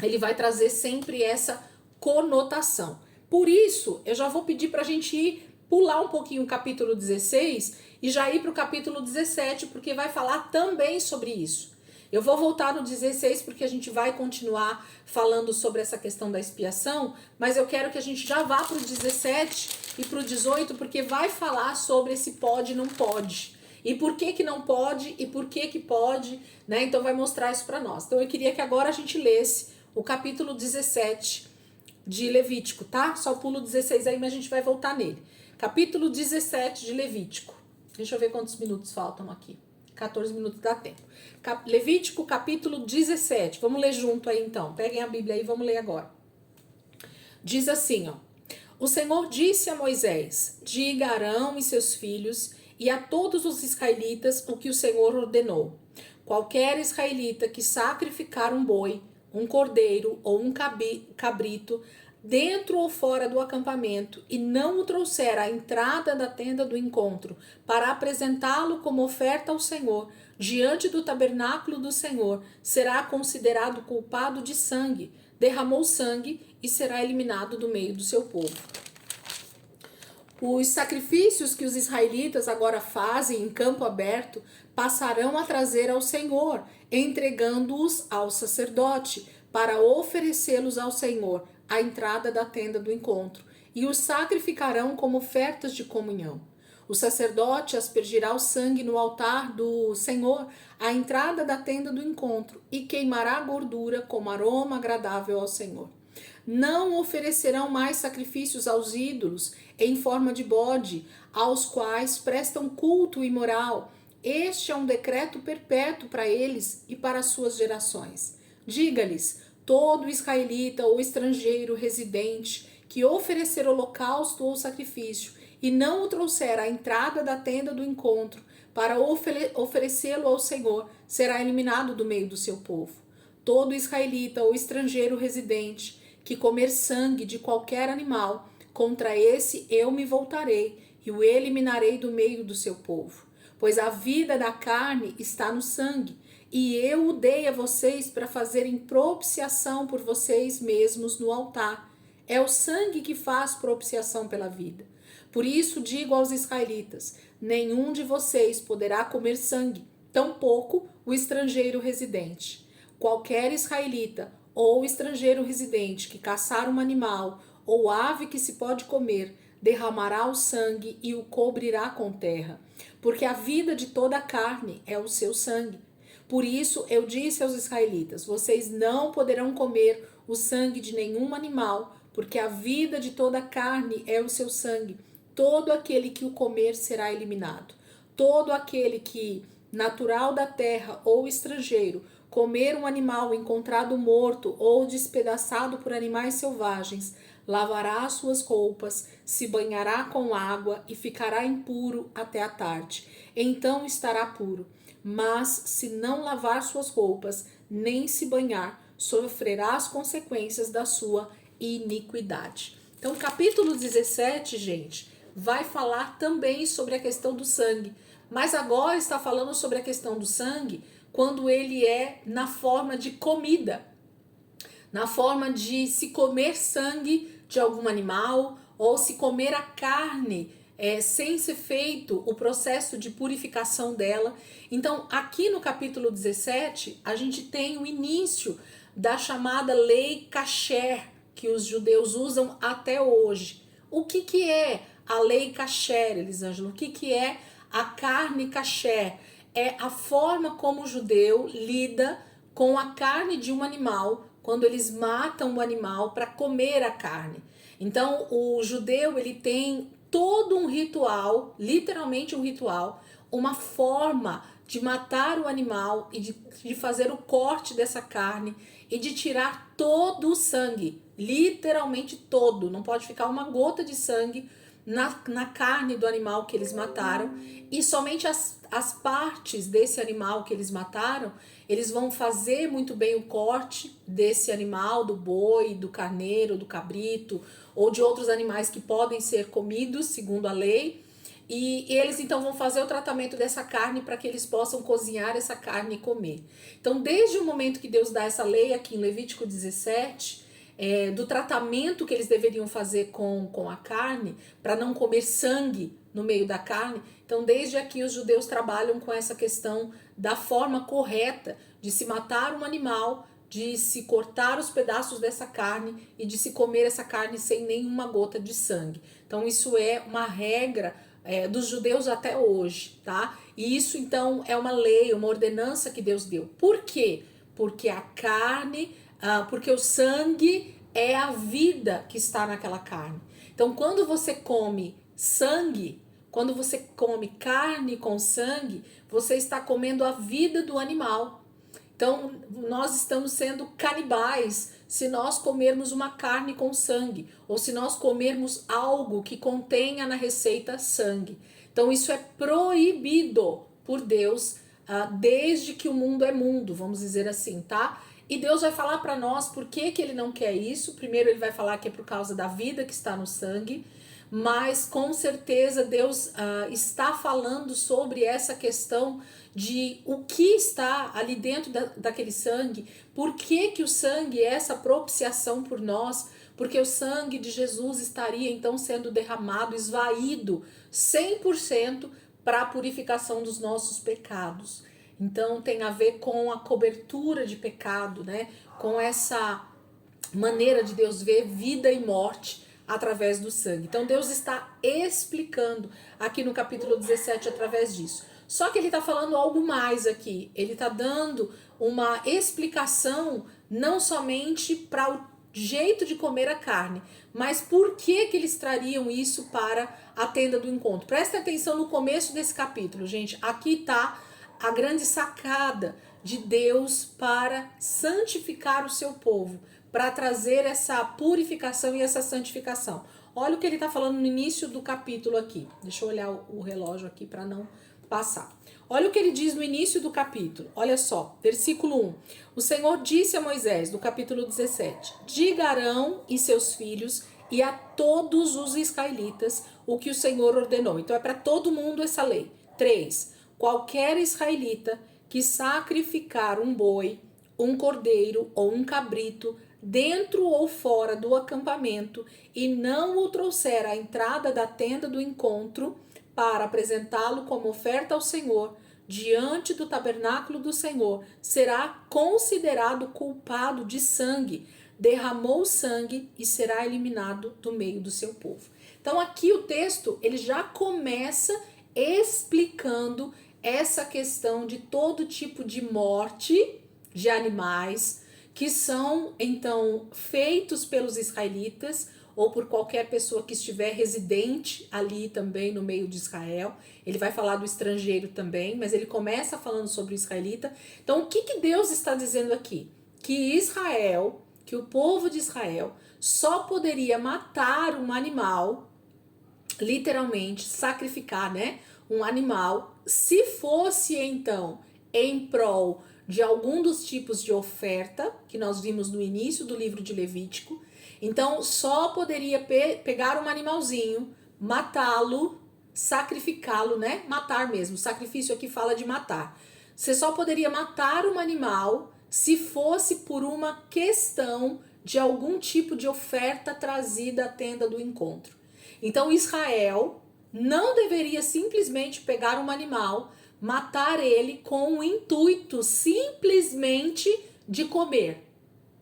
ele vai trazer sempre essa conotação. Por isso, eu já vou pedir para a gente pular um pouquinho o capítulo 16 e já ir para o capítulo 17, porque vai falar também sobre isso. Eu vou voltar no 16 porque a gente vai continuar falando sobre essa questão da expiação, mas eu quero que a gente já vá para o 17 e para o 18, porque vai falar sobre esse pode e não pode. E por que que não pode e por que que pode, né? Então vai mostrar isso para nós. Então eu queria que agora a gente lesse o capítulo 17 de Levítico, tá? Só pulo 16 aí, mas a gente vai voltar nele. Capítulo 17 de Levítico. Deixa eu ver quantos minutos faltam aqui. 14 minutos dá tempo. Levítico, capítulo 17. Vamos ler junto aí então. Peguem a Bíblia aí e vamos ler agora. Diz assim, ó. O Senhor disse a Moisés: diga a Arão e seus filhos e a todos os israelitas o que o Senhor ordenou. Qualquer israelita que sacrificar um boi, um cordeiro ou um cabrito dentro ou fora do acampamento e não o trouxer à entrada da tenda do encontro para apresentá-lo como oferta ao Senhor diante do tabernáculo do Senhor, será considerado culpado de sangue, derramou sangue e será eliminado do meio do seu povo. Os sacrifícios que os israelitas agora fazem em campo aberto passarão a trazer ao Senhor, entregando-os ao sacerdote para oferecê-los ao Senhor à entrada da tenda do encontro, e os sacrificarão como ofertas de comunhão. O sacerdote aspergirá o sangue no altar do Senhor à entrada da tenda do encontro e queimará a gordura como aroma agradável ao Senhor. Não oferecerão mais sacrifícios aos ídolos em forma de bode, aos quais prestam culto imoral. Este é um decreto perpétuo para eles e para as suas gerações. Diga-lhes: todo israelita ou estrangeiro residente que oferecer holocausto ou sacrifício e não o trouxer à entrada da tenda do encontro para oferecê-lo ao Senhor, será eliminado do meio do seu povo. Todo israelita ou estrangeiro residente que comer sangue de qualquer animal, contra esse eu me voltarei e o eliminarei do meio do seu povo. Pois a vida da carne está no sangue, e eu o dei a vocês para fazerem propiciação por vocês mesmos no altar. É o sangue que faz propiciação pela vida. Por isso digo aos israelitas: nenhum de vocês poderá comer sangue, tampouco o estrangeiro residente. Qualquer israelita ou estrangeiro residente que caçar um animal ou ave que se pode comer, derramará o sangue e o cobrirá com terra, porque a vida de toda a carne é o seu sangue. Por isso eu disse aos israelitas: vocês não poderão comer o sangue de nenhum animal, porque a vida de toda a carne é o seu sangue. Todo aquele que o comer será eliminado. Todo aquele que, natural da terra ou estrangeiro, comer um animal encontrado morto ou despedaçado por animais selvagens, lavará as suas roupas, se banhará com água e ficará impuro até a tarde. Então estará puro. Mas se não lavar suas roupas, nem se banhar, sofrerá as consequências da sua iniquidade. Então, capítulo 17, gente, vai falar também sobre a questão do sangue, mas agora está falando sobre a questão do sangue quando ele é na forma de comida, na forma de se comer sangue de algum animal ou se comer a carne sem ser feito o processo de purificação dela. Então, aqui no capítulo 17, a gente tem o início da chamada lei kasher, que os judeus usam até hoje. O que é a lei kasher, Elisângela? O que é a carne kasher? É a forma como o judeu lida com a carne de um animal quando eles matam o animal para comer a carne. Então, o judeu ele tem todo um ritual, literalmente um ritual, uma forma de matar o animal e de fazer o corte dessa carne e de tirar todo o sangue, literalmente todo, não pode ficar uma gota de sangue na carne do animal que eles mataram, e somente as partes desse animal que eles mataram, eles vão fazer muito bem o corte desse animal, do boi, do carneiro, do cabrito, ou de outros animais que podem ser comidos, segundo a lei, e eles então vão fazer o tratamento dessa carne para que eles possam cozinhar essa carne e comer. Então, desde o momento que Deus dá essa lei aqui em Levítico 17, do tratamento que eles deveriam fazer com a carne, para não comer sangue no meio da carne. Então, desde aqui, os judeus trabalham com essa questão da forma correta de se matar um animal, de se cortar os pedaços dessa carne e de se comer essa carne sem nenhuma gota de sangue. Então, isso é uma regra dos judeus até hoje, tá? E isso, então, é uma lei, uma ordenança que Deus deu. Por quê? Porque a carne... porque o sangue é a vida que está naquela carne. Então, quando você come sangue, quando você come carne com sangue, você está comendo a vida do animal. Então, nós estamos sendo canibais se nós comermos uma carne com sangue, ou se nós comermos algo que contenha na receita sangue. Então, isso é proibido por Deus desde que o mundo é mundo, vamos dizer assim, tá? E Deus vai falar para nós por que ele não quer isso. Primeiro ele vai falar que é por causa da vida que está no sangue, mas com certeza Deus está falando sobre essa questão de o que está ali dentro daquele sangue, por que o sangue é essa propiciação por nós, porque o sangue de Jesus estaria então sendo derramado, esvaído 100% para a purificação dos nossos pecados. Então tem a ver com a cobertura de pecado, né? Com essa maneira de Deus ver vida e morte através do sangue. Então Deus está explicando aqui no capítulo 17 através disso. Só que ele está falando algo mais aqui. Ele está dando uma explicação não somente para jeito de comer a carne. Mas por que que eles trariam isso para a tenda do encontro? Prestem atenção no começo desse capítulo, gente. Aqui está a grande sacada de Deus para santificar o seu povo, para trazer essa purificação e essa santificação. Olha o que ele está falando no início do capítulo aqui. Deixa eu olhar o relógio aqui para não passar. Olha o que ele diz no início do capítulo. Olha só, versículo 1. O Senhor disse a Moisés, do capítulo 17: Diga a Arão e seus filhos e a todos os israelitas o que o Senhor ordenou. Então é para todo mundo essa lei. 3. Qualquer israelita que sacrificar um boi, um cordeiro ou um cabrito dentro ou fora do acampamento e não o trouxer à entrada da tenda do encontro para apresentá-lo como oferta ao Senhor, diante do tabernáculo do Senhor, será considerado culpado de sangue, derramou sangue e será eliminado do meio do seu povo. Então aqui o texto ele já começa explicando essa questão de todo tipo de morte de animais que são então feitos pelos israelitas ou por qualquer pessoa que estiver residente ali também no meio de Israel. Ele vai falar do estrangeiro também, mas ele começa falando sobre o israelita. Então o que Deus está dizendo aqui? Que Israel, que o povo de Israel só poderia matar um animal, literalmente sacrificar, né, um animal, se fosse então em prol de algum dos tipos de oferta que nós vimos no início do livro de Levítico. Então só poderia pegar um animalzinho, matá-lo, sacrificá-lo, né? Matar mesmo, sacrifício aqui fala de matar. Você só poderia matar um animal se fosse por uma questão de algum tipo de oferta trazida à tenda do encontro. Então Israel não deveria simplesmente pegar um animal, matar ele com o intuito simplesmente de comer.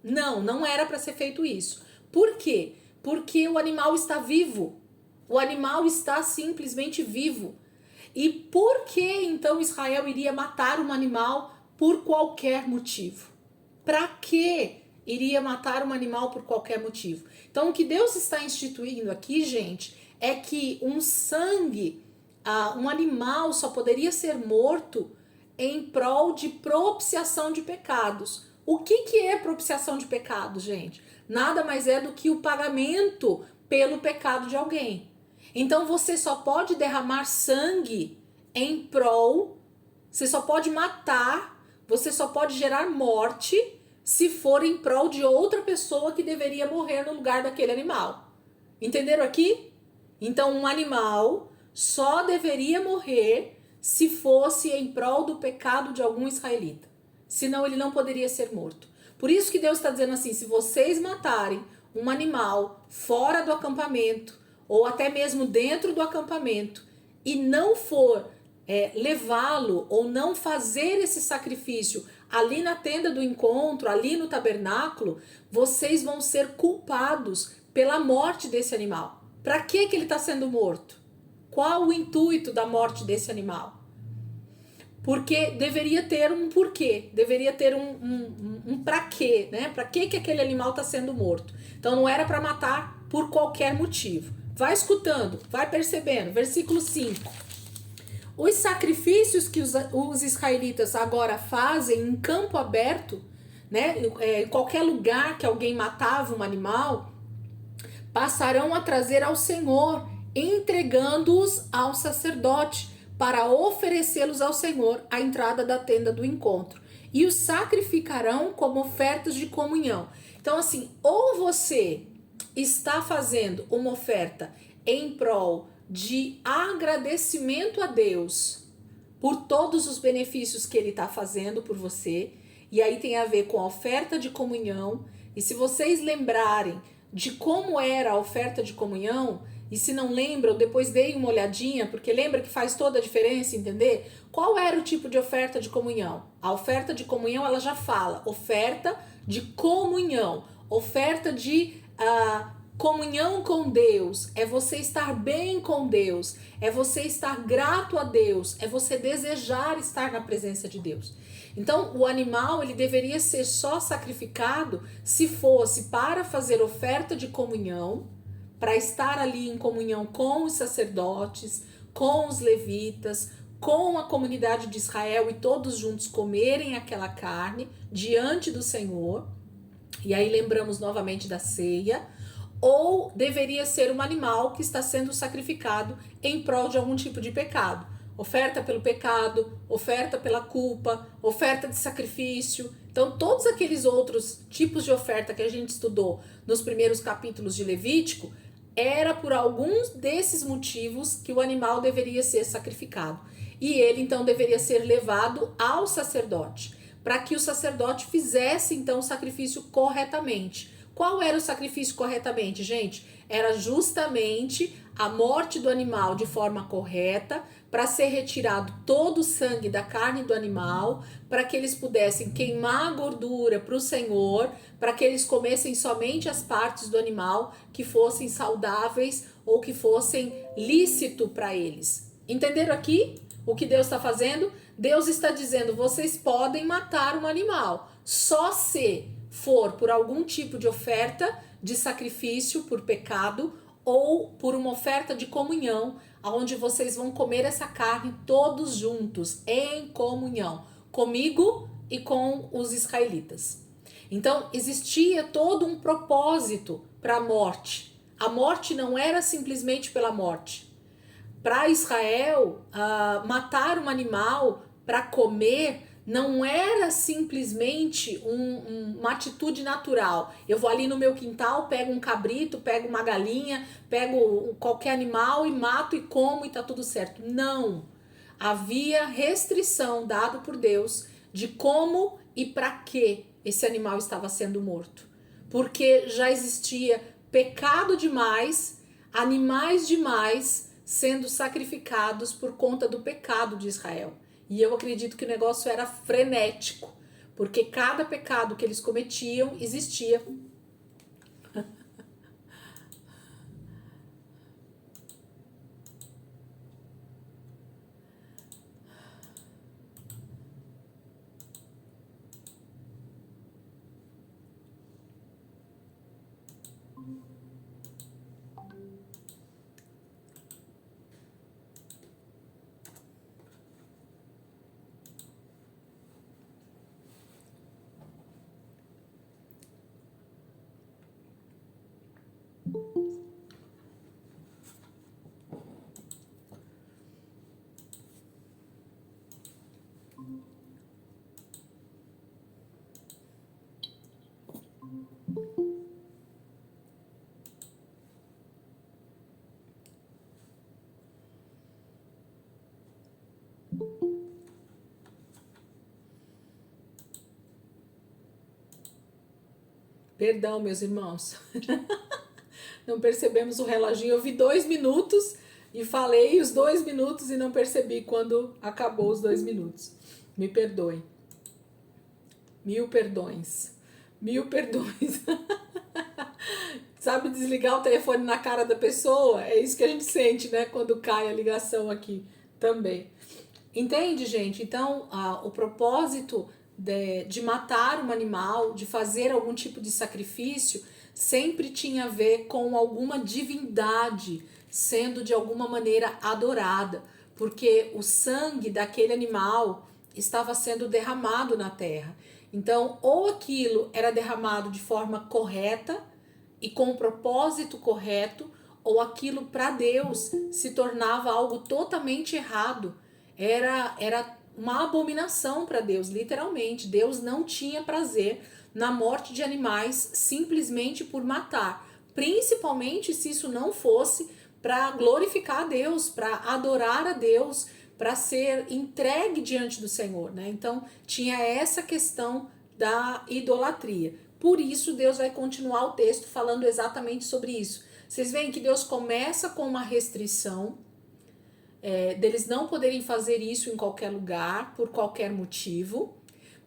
Não era para ser feito isso. Por quê? Porque o animal está vivo. O animal está simplesmente vivo. E por que então Israel iria matar um animal por qualquer motivo? Para que iria matar um animal por qualquer motivo? Então o que Deus está instituindo aqui, gente, é que um sangue, um animal só poderia ser morto em prol de propiciação de pecados. O que é propiciação de pecados, gente? Nada mais é do que o pagamento pelo pecado de alguém. Então você só pode derramar sangue em prol, você só pode matar, você só pode gerar morte se for em prol de outra pessoa que deveria morrer no lugar daquele animal. Entenderam aqui? Então um animal só deveria morrer se fosse em prol do pecado de algum israelita. Senão ele não poderia ser morto. Por isso que Deus está dizendo assim, se vocês matarem um animal fora do acampamento, ou até mesmo dentro do acampamento, e não for levá-lo, ou não fazer esse sacrifício ali na tenda do encontro, ali no tabernáculo, vocês vão ser culpados pela morte desse animal. Para que ele está sendo morto? Qual o intuito da morte desse animal? Porque deveria ter um porquê, deveria ter um pra quê, né? Pra que aquele animal está sendo morto? Então não era para matar por qualquer motivo. Vai escutando, vai percebendo. Versículo 5. Os sacrifícios que os israelitas agora fazem em campo aberto, né? Em qualquer lugar que alguém matava um animal, passarão a trazer ao Senhor, entregando-os ao sacerdote, para oferecê-los ao Senhor à entrada da tenda do encontro. E os sacrificarão como ofertas de comunhão. Então assim, ou você está fazendo uma oferta em prol de agradecimento a Deus por todos os benefícios que Ele está fazendo por você, e aí tem a ver com a oferta de comunhão. E se vocês lembrarem de como era a oferta de comunhão, e se não lembram, depois deem uma olhadinha, porque lembra que faz toda a diferença, entender? Qual era o tipo de oferta de comunhão? A oferta de comunhão, ela já fala, oferta de comunhão, oferta de comunhão com Deus, é você estar bem com Deus, é você estar grato a Deus, é você desejar estar na presença de Deus. Então, o animal ele deveria ser só sacrificado se fosse para fazer oferta de comunhão, para estar ali em comunhão com os sacerdotes, com os levitas, com a comunidade de Israel e todos juntos comerem aquela carne diante do Senhor. E aí lembramos novamente da ceia. Ou deveria ser um animal que está sendo sacrificado em prol de algum tipo de pecado. Oferta pelo pecado, oferta pela culpa, oferta de sacrifício. Então, todos aqueles outros tipos de oferta que a gente estudou nos primeiros capítulos de Levítico, era por alguns desses motivos que o animal deveria ser sacrificado. E ele, então, deveria ser levado ao sacerdote, para que o sacerdote fizesse, então, o sacrifício corretamente. Qual era o sacrifício corretamente, gente? Era justamente a morte do animal de forma correta, para ser retirado todo o sangue da carne do animal, para que eles pudessem queimar a gordura para o Senhor, para que eles comessem somente as partes do animal que fossem saudáveis ou que fossem lícito para eles. Entenderam aqui o que Deus está fazendo? Deus está dizendo, vocês podem matar um animal, só se for por algum tipo de oferta de sacrifício por pecado ou por uma oferta de comunhão, onde vocês vão comer essa carne todos juntos, em comunhão, comigo e com os israelitas. Então, existia todo um propósito para a morte. A morte não era simplesmente pela morte. Para Israel, matar um animal para comer não era simplesmente uma atitude natural. Eu vou ali no meu quintal, pego um cabrito, pego uma galinha, pego qualquer animal e mato e como e tá tudo certo. Não. Havia restrição dada por Deus de como e para que esse animal estava sendo morto. Porque já existia pecado demais, animais demais sendo sacrificados por conta do pecado de Israel. E eu acredito que o negócio era frenético, porque cada pecado que eles cometiam existia. Perdão, meus irmãos. Não percebemos o reloginho. Eu vi 2 minutos e falei os 2 minutos e não percebi quando acabou os 2 minutos. Me perdoem. 1000 perdões. 1000 perdões. Sabe desligar o telefone na cara da pessoa? É isso que a gente sente, né? Quando cai a ligação aqui também. Entende, gente? Então, o propósito de matar um animal, de fazer algum tipo de sacrifício, sempre tinha a ver com alguma divindade sendo de alguma maneira adorada, porque o sangue daquele animal estava sendo derramado na terra. Então, ou aquilo era derramado de forma correta e com o propósito correto, ou aquilo para Deus se tornava algo totalmente errado. Era uma abominação para Deus, literalmente. Deus não tinha prazer na morte de animais simplesmente por matar, principalmente se isso não fosse para glorificar a Deus, para adorar a Deus, para ser entregue diante do Senhor, né? Então tinha essa questão da idolatria. Por isso Deus vai continuar o texto falando exatamente sobre isso. Vocês veem que Deus começa com uma restrição, deles não poderem fazer isso em qualquer lugar, por qualquer motivo,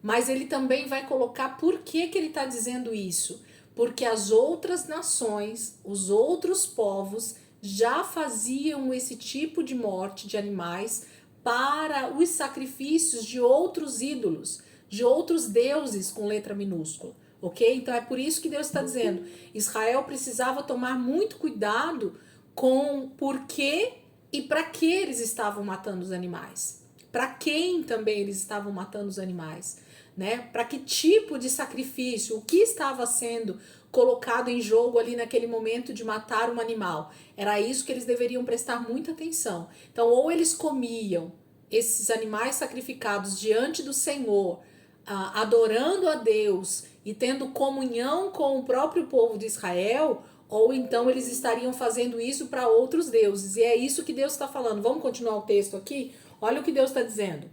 mas ele também vai colocar por que ele está dizendo isso. Porque as outras nações, os outros povos, já faziam esse tipo de morte de animais para os sacrifícios de outros ídolos, de outros deuses com letra minúscula, ok? Então é por isso que Deus está dizendo, Israel precisava tomar muito cuidado com por que e para que eles estavam matando os animais. Para quem também eles estavam matando os animais, né? Para que tipo de sacrifício, o que estava sendo colocado em jogo ali naquele momento de matar um animal. Era isso que eles deveriam prestar muita atenção. Então, ou eles comiam esses animais sacrificados diante do Senhor, adorando a Deus e tendo comunhão com o próprio povo de Israel, ou então eles estariam fazendo isso para outros deuses. E é isso que Deus está falando. Vamos continuar o texto aqui? Olha o que Deus está dizendo.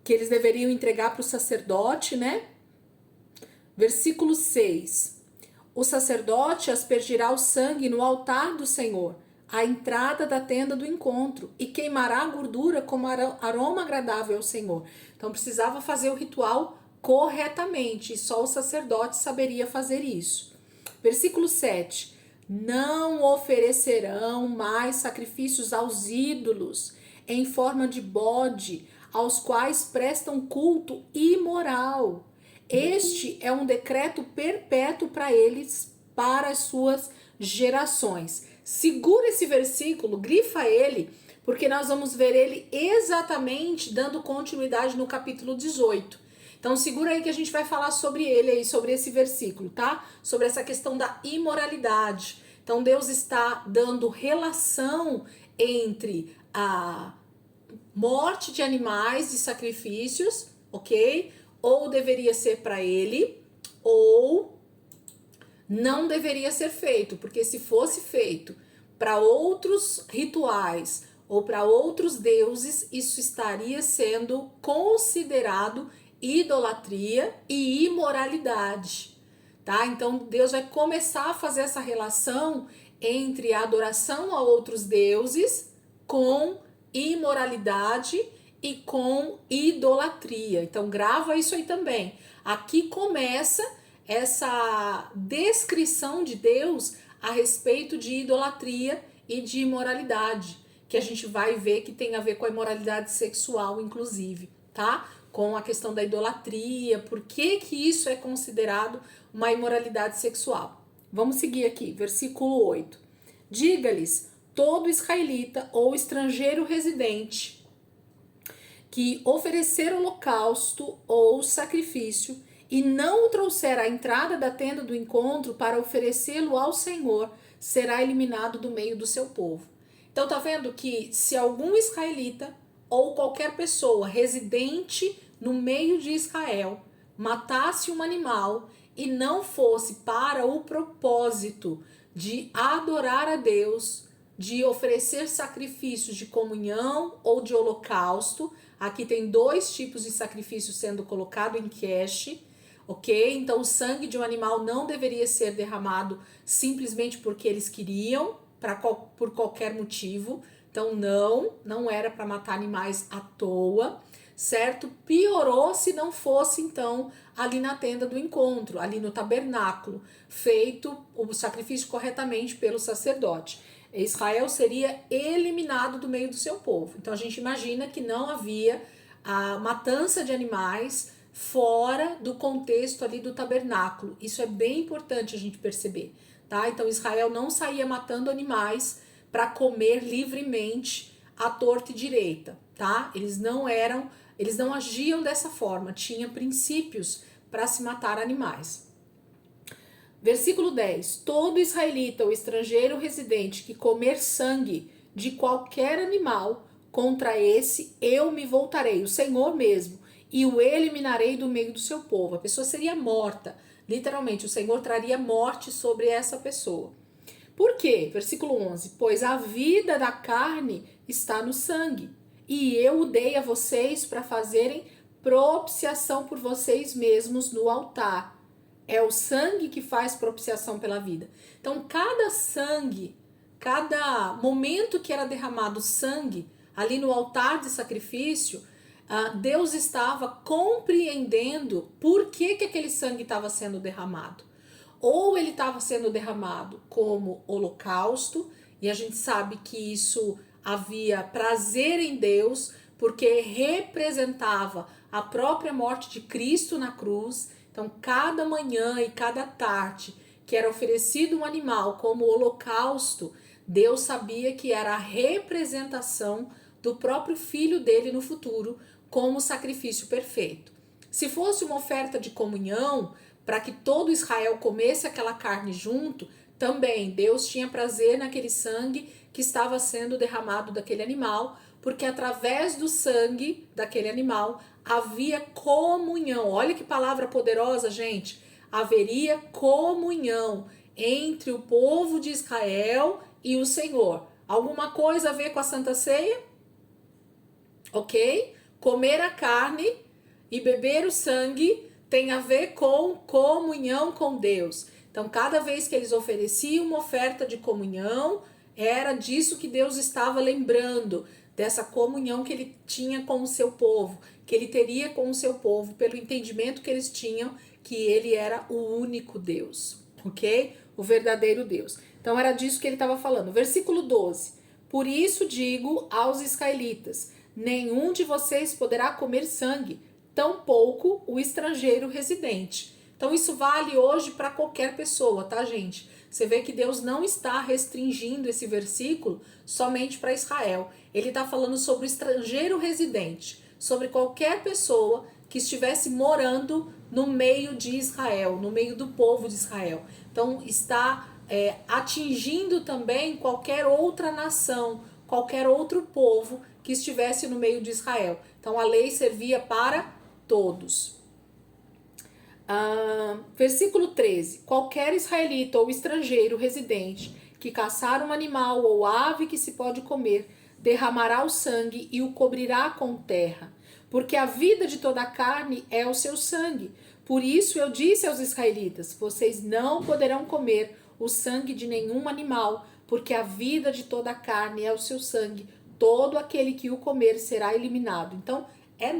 Que eles deveriam entregar para o sacerdote, né? Versículo 6. O sacerdote aspergirá o sangue no altar do Senhor, à entrada da tenda do encontro, e queimará a gordura como aroma agradável ao Senhor. Então precisava fazer o ritual corretamente, e só o sacerdote saberia fazer isso. Versículo 7. Não oferecerão mais sacrifícios aos ídolos em forma de bode, aos quais prestam culto imoral. Este é um decreto perpétuo para eles, para as suas gerações. Segura esse versículo, grifa ele, porque nós vamos ver ele exatamente dando continuidade no capítulo 18. Então segura aí que a gente vai falar sobre ele aí, sobre esse versículo, tá? Sobre essa questão da imoralidade. Então Deus está dando relação entre a morte de animais, de sacrifícios, ok? Ou deveria ser para ele, ou não deveria ser feito, porque se fosse feito para outros rituais ou para outros deuses, isso estaria sendo considerado idolatria e imoralidade, tá? Então Deus vai começar a fazer essa relação entre a adoração a outros deuses com imoralidade e com idolatria. Então grava isso aí também. Aqui começa essa descrição de Deus a respeito de idolatria e de imoralidade, que a gente vai ver que tem a ver com a imoralidade sexual, inclusive, tá? Com a questão da idolatria, por que que isso é considerado uma imoralidade sexual. Vamos seguir aqui, versículo 8. Diga-lhes, todo israelita ou estrangeiro residente que oferecer holocausto ou sacrifício e não o trouxer à entrada da tenda do encontro para oferecê-lo ao Senhor, será eliminado do meio do seu povo. Então tá vendo que se algum israelita ou qualquer pessoa residente no meio de Israel matasse um animal e não fosse para o propósito de adorar a Deus, de oferecer sacrifícios de comunhão ou de holocausto, aqui tem dois tipos de sacrifício sendo colocado em cache, ok? Então o sangue de um animal não deveria ser derramado simplesmente porque eles queriam, por qualquer motivo. Então não era para matar animais à toa, certo? Piorou se não fosse então ali na tenda do encontro, ali no tabernáculo, feito o sacrifício corretamente pelo sacerdote. Israel seria eliminado do meio do seu povo. Então a gente imagina que não havia a matança de animais fora do contexto ali do tabernáculo. Isso é bem importante a gente perceber, tá? Então Israel não saía matando animais para comer livremente à torta e direita, tá? Eles não agiam dessa forma, tinha princípios para se matar animais. Versículo 10. Todo israelita ou estrangeiro residente que comer sangue de qualquer animal, contra esse eu me voltarei, o Senhor mesmo, e o eliminarei do meio do seu povo. A pessoa seria morta, literalmente, o Senhor traria morte sobre essa pessoa. Por quê? Versículo 11. Pois a vida da carne está no sangue, e eu o dei a vocês para fazerem propiciação por vocês mesmos no altar. É o sangue que faz propiciação pela vida. Então, cada sangue, cada momento que era derramado sangue, ali no altar de sacrifício, Deus estava compreendendo por que aquele sangue estava sendo derramado. Ou ele estava sendo derramado como holocausto, e a gente sabe que isso havia prazer em Deus, porque representava a própria morte de Cristo na cruz. Então, cada manhã e cada tarde que era oferecido um animal como holocausto, Deus sabia que era a representação do próprio filho dele no futuro como sacrifício perfeito. Se fosse uma oferta de comunhão, para que todo Israel comesse aquela carne junto, também Deus tinha prazer naquele sangue que estava sendo derramado daquele animal, porque através do sangue daquele animal havia comunhão. Olha que palavra poderosa, gente. Haveria comunhão entre o povo de Israel e o Senhor. Alguma coisa a ver com a Santa Ceia? Ok? Comer a carne e beber o sangue tem a ver com comunhão com Deus. Então, cada vez que eles ofereciam uma oferta de comunhão, era disso que Deus estava lembrando, dessa comunhão que ele tinha com o seu povo, que ele teria com o seu povo, pelo entendimento que eles tinham que ele era o único Deus, ok? O verdadeiro Deus. Então, era disso que ele estava falando. Versículo 12. Por isso digo aos israelitas, nenhum de vocês poderá comer sangue, tampouco o estrangeiro residente. Então isso vale hoje para qualquer pessoa, tá, gente? Você vê que Deus não está restringindo esse versículo somente para Israel. Ele está falando sobre o estrangeiro residente, sobre qualquer pessoa que estivesse morando no meio de Israel, no meio do povo de Israel. Então está atingindo também qualquer outra nação, qualquer outro povo que estivesse no meio de Israel. Então a lei servia para todos. Versículo 13. Qualquer israelita ou estrangeiro residente que caçar um animal ou ave que se pode comer, derramará o sangue e o cobrirá com terra, porque a vida de toda a carne é o seu sangue. Por isso eu disse aos israelitas, vocês não poderão comer o sangue de nenhum animal, porque a vida de toda a carne é o seu sangue. Todo aquele que o comer será eliminado. Então,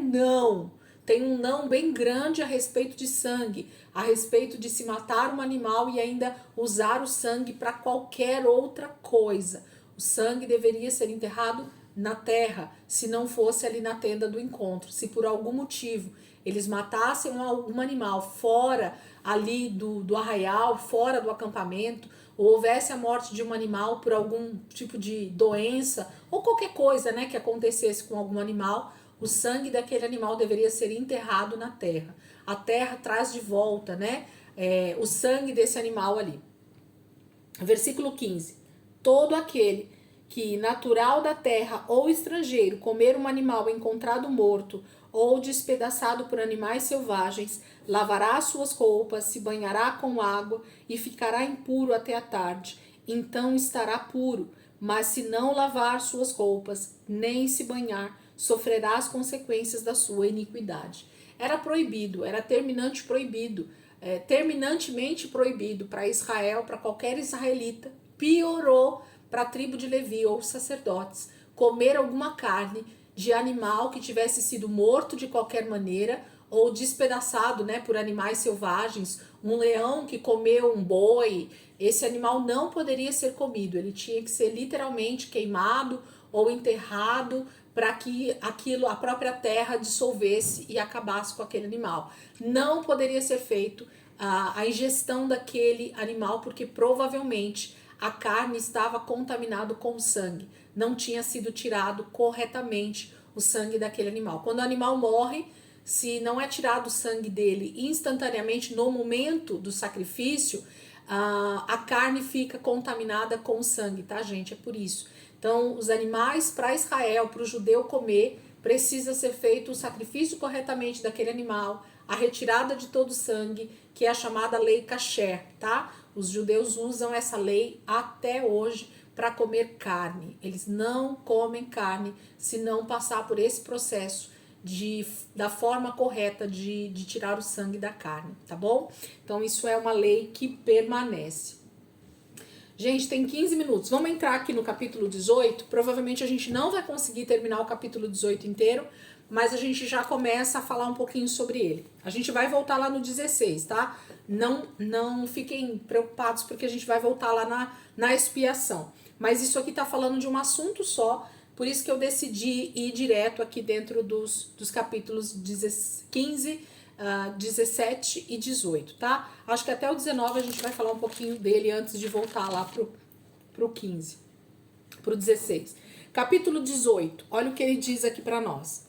não. Tem um não bem grande a respeito de sangue, a respeito de se matar um animal e ainda usar o sangue para qualquer outra coisa. O sangue deveria ser enterrado na terra, se não fosse ali na tenda do encontro. Se por algum motivo eles matassem algum animal fora ali do arraial, fora do acampamento, ou houvesse a morte de um animal por algum tipo de doença, ou qualquer coisa, né, que acontecesse com algum animal, o sangue daquele animal deveria ser enterrado na terra. A terra traz de volta, né, o sangue desse animal ali. Versículo 15. Todo aquele que, natural da terra ou estrangeiro, comer um animal encontrado morto ou despedaçado por animais selvagens, lavará suas roupas, se banhará com água e ficará impuro até a tarde. Então estará puro. Mas se não lavar suas roupas, nem se banhar, sofrerá as consequências da sua iniquidade. Era proibido, era terminantemente proibido para Israel, para qualquer israelita. Piorou para a tribo de Levi ou sacerdotes comer alguma carne de animal que tivesse sido morto de qualquer maneira ou despedaçado, né, por animais selvagens. Um leão que comeu um boi, esse animal não poderia ser comido, ele tinha que ser literalmente queimado ou enterrado para que a própria terra dissolvesse e acabasse com aquele animal. Não poderia ser feito a ingestão daquele animal, porque provavelmente a carne estava contaminada com sangue, não tinha sido tirado corretamente o sangue daquele animal. Quando o animal morre, se não é tirado o sangue dele instantaneamente no momento do sacrifício, a carne fica contaminada com o sangue, tá, gente? É por isso. Então, os animais para Israel, para o judeu comer, precisa ser feito o sacrifício corretamente daquele animal, a retirada de todo o sangue, que é a chamada lei kasher, tá? Os judeus usam essa lei até hoje para comer carne. Eles não comem carne se não passar por esse processo da forma correta de tirar o sangue da carne, tá bom? Então, isso é uma lei que permanece. Gente, tem 15 minutos. Vamos entrar aqui no capítulo 18. Provavelmente a gente não vai conseguir terminar o capítulo 18 inteiro, mas a gente já começa a falar um pouquinho sobre ele. A gente vai voltar lá no 16, tá? Não fiquem preocupados, porque a gente vai voltar lá na expiação. Mas isso aqui tá falando de um assunto só, por isso que eu decidi ir direto aqui dentro dos capítulos 15, 17 e 18, tá? Acho que até o 19 a gente vai falar um pouquinho dele antes de voltar lá pro 15, pro 16. Capítulo 18, olha o que ele diz aqui para nós.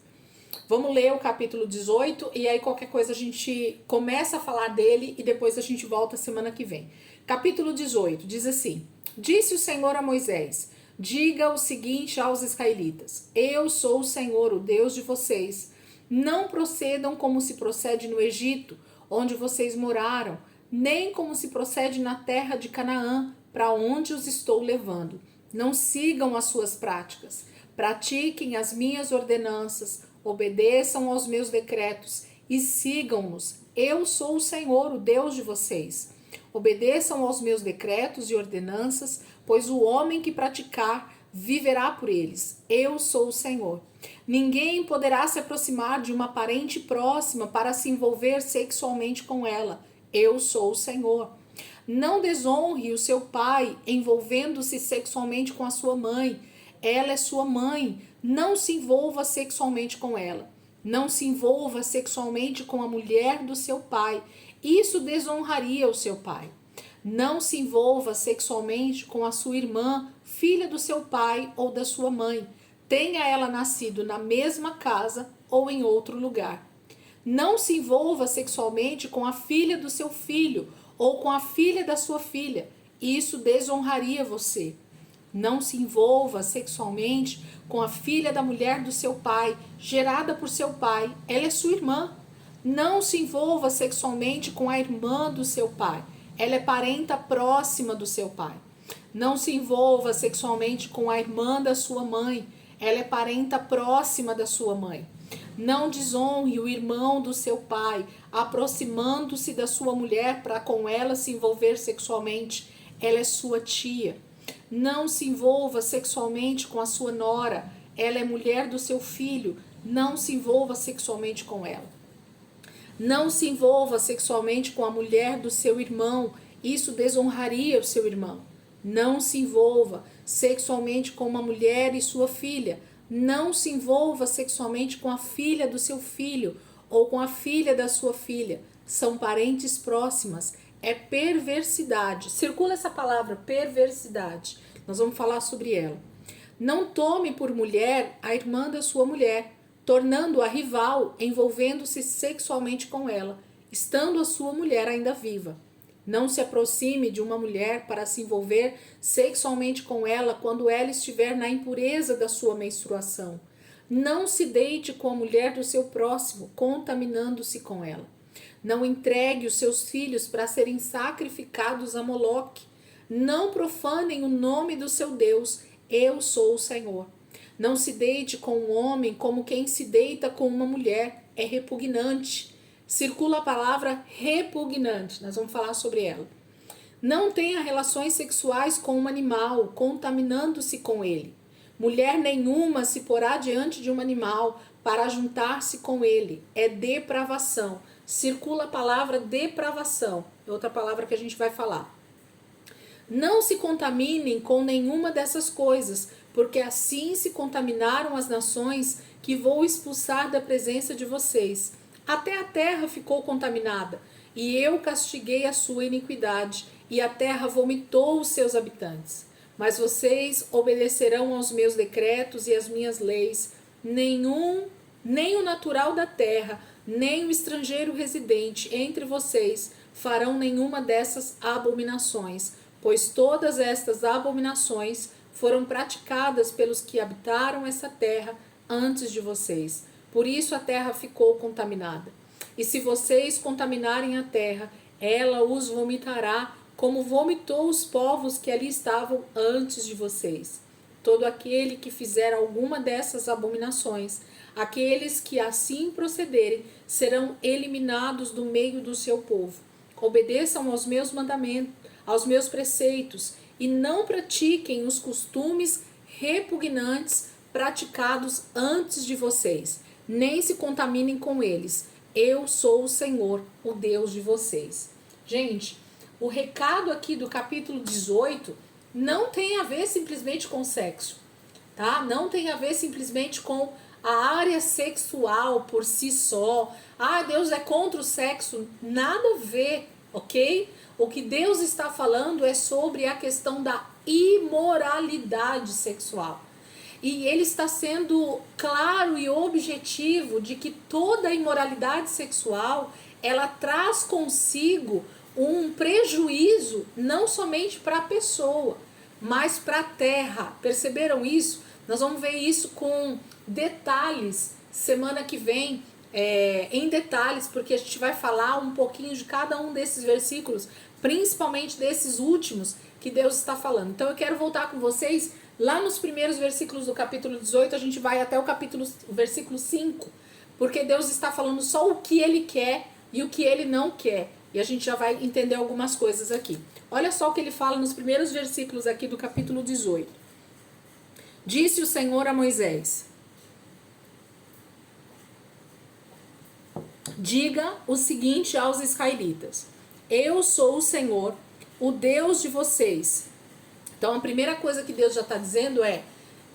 Vamos ler o capítulo 18 e aí qualquer coisa a gente começa a falar dele e depois a gente volta semana que vem. Capítulo 18 diz assim: Disse o Senhor a Moisés: Diga o seguinte aos israelitas: Eu sou o Senhor, o Deus de vocês. Não procedam como se procede no Egito, onde vocês moraram, nem como se procede na terra de Canaã, para onde os estou levando. Não sigam as suas práticas. Pratiquem as minhas ordenanças, obedeçam aos meus decretos e sigam-nos. Eu sou o Senhor, o Deus de vocês. Obedeçam aos meus decretos e ordenanças, pois o homem que praticar viverá por eles. Eu sou o Senhor. Ninguém poderá se aproximar de uma parente próxima para se envolver sexualmente com ela. Eu sou o Senhor. Não desonre o seu pai envolvendo-se sexualmente com a sua mãe. Ela é sua mãe. Não se envolva sexualmente com ela. Não se envolva sexualmente com a mulher do seu pai. Isso desonraria o seu pai. Não se envolva sexualmente com a sua irmã, filha do seu pai ou da sua mãe. Tenha ela nascido na mesma casa ou em outro lugar. Não se envolva sexualmente com a filha do seu filho ou com a filha da sua filha. Isso desonraria você. Não se envolva sexualmente com a filha da mulher do seu pai, gerada por seu pai. Ela é sua irmã. Não se envolva sexualmente com a irmã do seu pai. Ela é parenta próxima do seu pai. Não se envolva sexualmente com a irmã da sua mãe. Ela é parenta próxima da sua mãe. Não desonre o irmão do seu pai, aproximando-se da sua mulher para com ela se envolver sexualmente. Ela é sua tia. Não se envolva sexualmente com a sua nora. Ela é mulher do seu filho. Não se envolva sexualmente com ela. Não se envolva sexualmente com a mulher do seu irmão. Isso desonraria o seu irmão. Não se envolva sexualmente com uma mulher e sua filha. Não se envolva sexualmente com a filha do seu filho ou com a filha da sua filha. São parentes próximas. É perversidade. Circula essa palavra, perversidade. Nós vamos falar sobre ela. Não tome por mulher a irmã da sua mulher, tornando-a rival, envolvendo-se sexualmente com ela, estando a sua mulher ainda viva. Não se aproxime de uma mulher para se envolver sexualmente com ela quando ela estiver na impureza da sua menstruação. Não se deite com a mulher do seu próximo, contaminando-se com ela. Não entregue os seus filhos para serem sacrificados a Moloque. Não profanem o nome do seu Deus. Eu sou o Senhor. Não se deite com um homem como quem se deita com uma mulher. É repugnante. Circula a palavra repugnante. Nós vamos falar sobre ela. Não tenha relações sexuais com um animal, contaminando-se com ele. Mulher nenhuma se porá diante de um animal para juntar-se com ele. É depravação. Circula a palavra depravação. É outra palavra que a gente vai falar. Não se contaminem com nenhuma dessas coisas, porque assim se contaminaram as nações que vou expulsar da presença de vocês. Até a terra ficou contaminada, e eu castiguei a sua iniquidade, e a terra vomitou os seus habitantes. Mas vocês obedecerão aos meus decretos e às minhas leis. Nem o natural da terra, nem o estrangeiro residente entre vocês farão nenhuma dessas abominações, pois todas estas abominações foram praticadas pelos que habitaram essa terra antes de vocês. Por isso a terra ficou contaminada. E se vocês contaminarem a terra, ela os vomitará, como vomitou os povos que ali estavam antes de vocês. Todo aquele que fizer alguma dessas abominações, aqueles que assim procederem, serão eliminados do meio do seu povo. Obedeçam aos meus mandamentos, aos meus preceitos, e não pratiquem os costumes repugnantes praticados antes de vocês, nem se contaminem com eles. Eu sou o Senhor, o Deus de vocês. Gente, o recado aqui do capítulo 18 não tem a ver simplesmente com sexo. tá? Não tem a ver simplesmente com a área sexual por si só. Ah, Deus é contra o sexo. Nada a ver, ok? O que Deus está falando é sobre a questão da imoralidade sexual. E ele está sendo claro e objetivo de que toda imoralidade sexual, ela traz consigo um prejuízo não somente para a pessoa, mas para a terra. Perceberam isso? Nós vamos ver isso com detalhes semana que vem, em detalhes, porque a gente vai falar um pouquinho de cada um desses versículos, principalmente desses últimos que Deus está falando. Então eu quero voltar com vocês lá nos primeiros versículos do capítulo 18, a gente vai até o versículo 5, porque Deus está falando só o que ele quer e o que ele não quer. E a gente já vai entender algumas coisas aqui. Olha só o que ele fala nos primeiros versículos aqui do capítulo 18. Disse o Senhor a Moisés: diga o seguinte aos israelitas: eu sou o Senhor, o Deus de vocês. Então a primeira coisa que Deus já está dizendo é: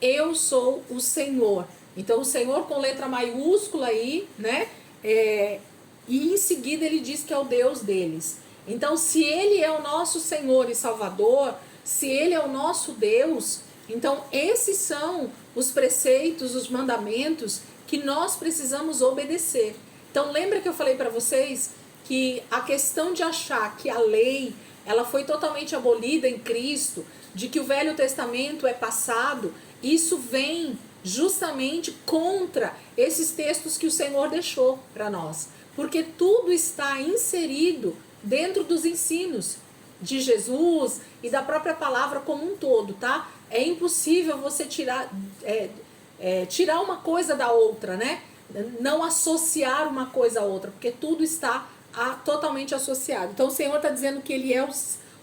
eu sou o Senhor. Então o Senhor com letra maiúscula aí, né? E em seguida ele diz que é o Deus deles. Então se ele é o nosso Senhor e Salvador, se ele é o nosso Deus, então esses são os preceitos, os mandamentos que nós precisamos obedecer. Então lembra que eu falei para vocês que a questão de achar que a lei ela foi totalmente abolida em Cristo, de que o Velho Testamento é passado, isso vem justamente contra esses textos que o Senhor deixou para nós. Porque tudo está inserido dentro dos ensinos de Jesus e da própria palavra como um todo, tá? É impossível você tirar uma coisa da outra, né? Não associar uma coisa a outra, porque tudo está totalmente associado. Então o Senhor está dizendo que ele é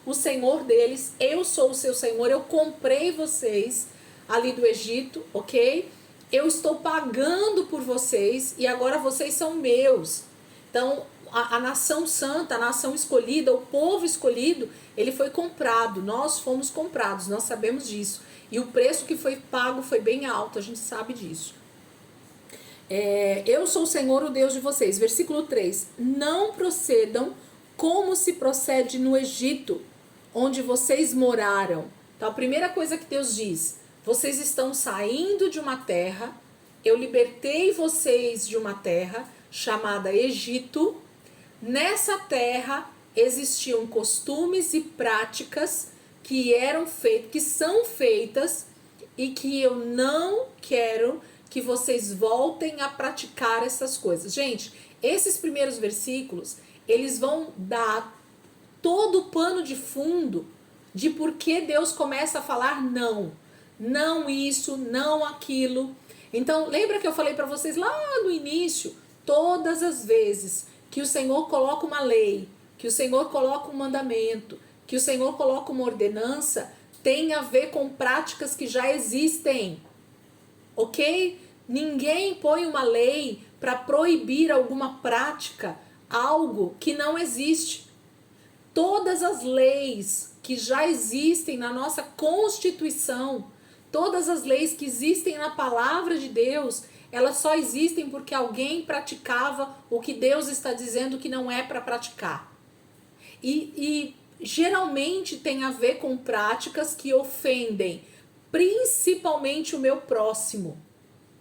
o Senhor deles, eu sou o seu Senhor, eu comprei vocês ali do Egito, ok? Eu estou pagando por vocês e agora vocês são meus. Então a nação santa, a nação escolhida, o povo escolhido, ele foi comprado, nós fomos comprados, nós sabemos disso. E o preço que foi pago foi bem alto, a gente sabe disso. Eu sou o Senhor, o Deus de vocês. Versículo 3. Não procedam como se procede no Egito, onde vocês moraram. Então a primeira coisa que Deus diz: vocês estão saindo de uma terra, eu libertei vocês de uma terra chamada Egito. Nessa terra existiam costumes e práticas que são feitas e que eu não quero que vocês voltem a praticar essas coisas. Gente, esses primeiros versículos, eles vão dar todo o pano de fundo de por que Deus começa a falar não. Não isso, não aquilo. Então, lembra que eu falei para vocês lá no início, todas as vezes que o Senhor coloca uma lei, que o Senhor coloca um mandamento, que o Senhor coloca uma ordenança, tem a ver com práticas que já existem. Ok? Ninguém põe uma lei para proibir alguma prática, algo que não existe. Todas as leis que já existem na nossa Constituição, todas as leis que existem na palavra de Deus, elas só existem porque alguém praticava o que Deus está dizendo que não é para praticar. E geralmente tem a ver com práticas que ofendem principalmente o meu próximo,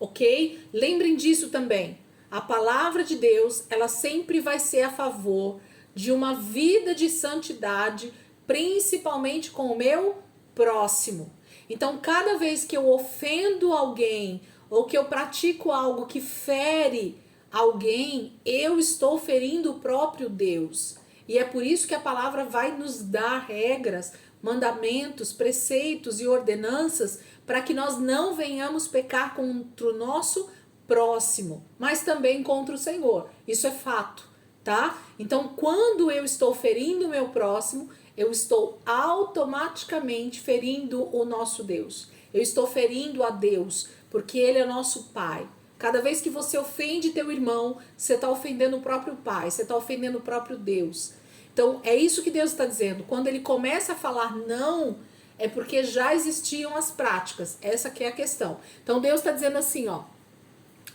ok? Lembrem disso também. A palavra de Deus, ela sempre vai ser a favor de uma vida de santidade, principalmente com o meu próximo. Então, cada vez que eu ofendo alguém ou que eu pratico algo que fere alguém, eu estou ferindo o próprio Deus. E é por isso que a palavra vai nos dar regras, mandamentos, preceitos e ordenanças para que nós não venhamos pecar contra o nosso próximo, mas também contra o Senhor. Isso é fato, tá? Então, quando eu estou ferindo o meu próximo, eu estou automaticamente ferindo o nosso Deus. Eu estou ferindo a Deus, porque Ele é nosso Pai. Cada vez que você ofende teu irmão, você está ofendendo o próprio Pai, você está ofendendo o próprio Deus. Então, é isso que Deus está dizendo. Quando Ele começa a falar não, É porque já existiam as práticas. Essa que é a questão. Então Deus está dizendo assim, ó,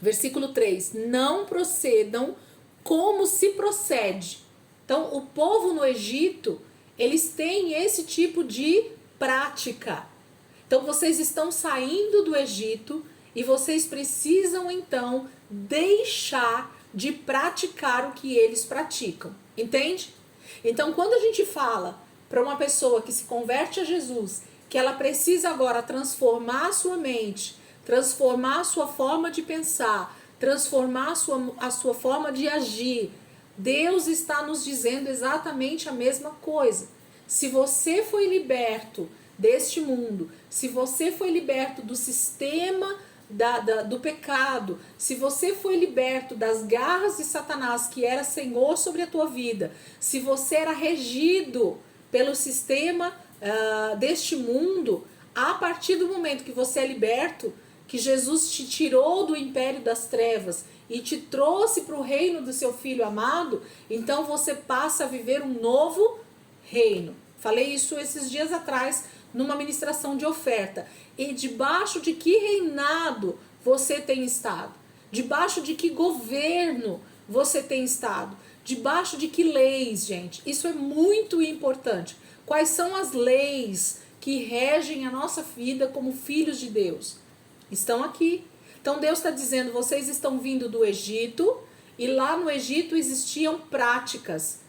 versículo 3: não procedam como se procede. Então o povo no Egito, eles têm esse tipo de prática. Então vocês estão saindo do Egito e vocês precisam então deixar de praticar o que eles praticam. Entende? Então quando a gente fala para uma pessoa que se converte a Jesus, que ela precisa agora transformar a sua mente, transformar a sua forma de pensar, transformar a sua forma de agir, Deus está nos dizendo exatamente a mesma coisa. Se você foi liberto deste mundo, se você foi liberto do sistema do pecado, se você foi liberto das garras de Satanás, que era senhor sobre a tua vida, se você era regido pelo sistema deste mundo, a partir do momento que você é liberto, que Jesus te tirou do império das trevas e te trouxe para o reino do seu Filho amado, então você passa a viver um novo reino. Falei isso esses dias atrás numa ministração de oferta. E debaixo de que reinado você tem estado? Debaixo de que governo você tem estado? Debaixo de que leis, gente? Isso é muito importante. Quais são as leis que regem a nossa vida como filhos de Deus? Estão aqui. Então Deus está dizendo, vocês estão vindo do Egito, e lá no Egito existiam práticas,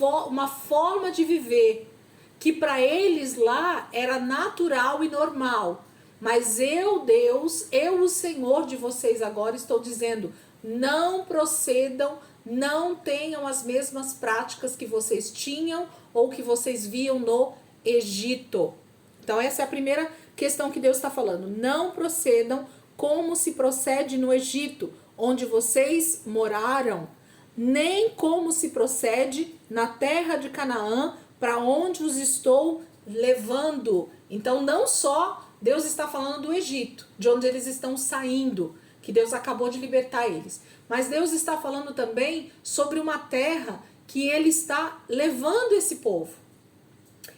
uma forma de viver, que para eles lá era natural e normal. Mas eu, Deus, eu, o Senhor de vocês agora, estou dizendo, não procedam, não tenham as mesmas práticas que vocês tinham ou que vocês viam no Egito. Então essa é a primeira questão que Deus está falando. Não procedam como se procede no Egito, onde vocês moraram, nem como se procede na terra de Canaã, para onde os estou levando. Então não só Deus está falando do Egito, de onde eles estão saindo, que Deus acabou de libertar eles, mas Deus está falando também sobre uma terra que ele está levando esse povo.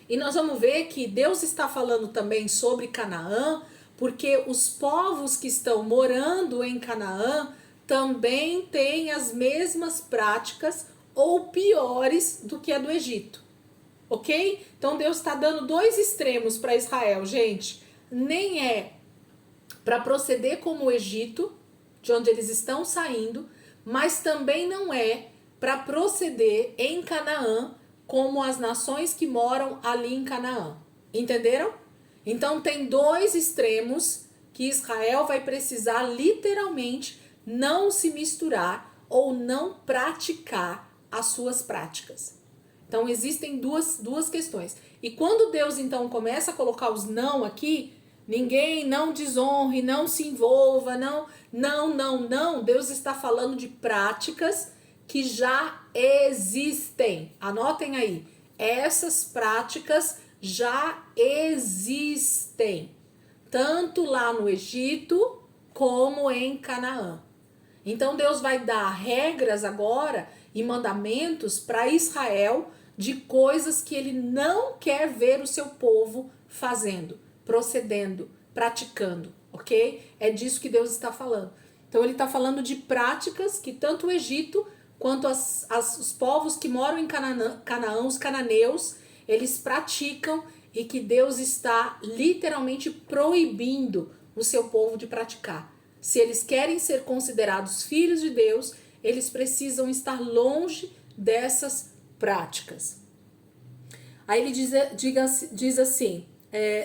E nós vamos ver que Deus está falando também sobre Canaã, porque os povos que estão morando em Canaã também têm as mesmas práticas ou piores do que a do Egito. Ok? Então Deus está dando dois extremos para Israel, gente. Nem é para proceder como o Egito, de onde eles estão saindo, mas também não é para proceder em Canaã como as nações que moram ali em Canaã. Entenderam? Então tem dois extremos que Israel vai precisar literalmente não se misturar ou não praticar as suas práticas. Então existem duas questões. E quando Deus então começa a colocar os não aqui, ninguém não desonre, não se envolva, não. Deus está falando de práticas que já existem. Anotem aí. Essas práticas já existem. Tanto lá no Egito como em Canaã. Então Deus vai dar regras agora e mandamentos para Israel de coisas que ele não quer ver o seu povo fazendo, procedendo, praticando, ok? É disso que Deus está falando. Então ele está falando de práticas que tanto o Egito quanto os povos que moram em Canaã, os cananeus, eles praticam e que Deus está literalmente proibindo o seu povo de praticar. Se eles querem ser considerados filhos de Deus, eles precisam estar longe dessas práticas. Aí ele diz assim,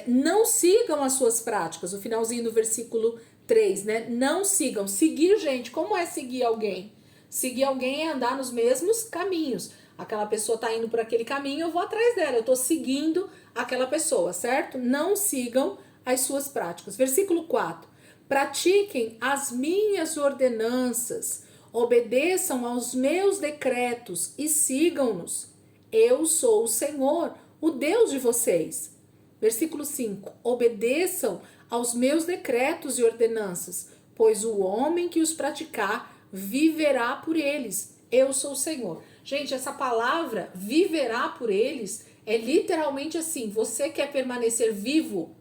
não sigam as suas práticas, o finalzinho do versículo 3, né? Não sigam. Seguir, gente, como é seguir alguém? Seguir alguém é andar nos mesmos caminhos. Aquela pessoa tá indo por aquele caminho, eu vou atrás dela, eu tô seguindo aquela pessoa, certo? Não sigam as suas práticas. Versículo 4. Pratiquem as minhas ordenanças, obedeçam aos meus decretos e sigam-nos. Eu sou o Senhor, o Deus de vocês. Versículo 5. Obedeçam aos meus decretos e ordenanças, pois o homem que os praticar viverá por eles. Eu sou o Senhor. Gente, essa palavra viverá por eles É literalmente assim, você quer permanecer vivo,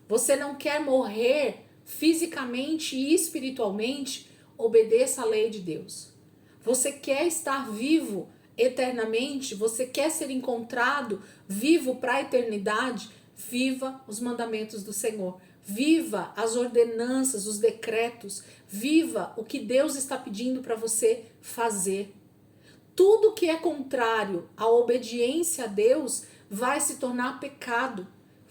você não quer morrer fisicamente e espiritualmente, obedeça a lei de Deus. Você quer estar vivo eternamente, você quer ser encontrado vivo para a eternidade, viva os mandamentos do Senhor. Viva as ordenanças, os decretos, viva o que Deus está pedindo para você fazer. Tudo que é contrário à obediência a Deus vai se tornar pecado,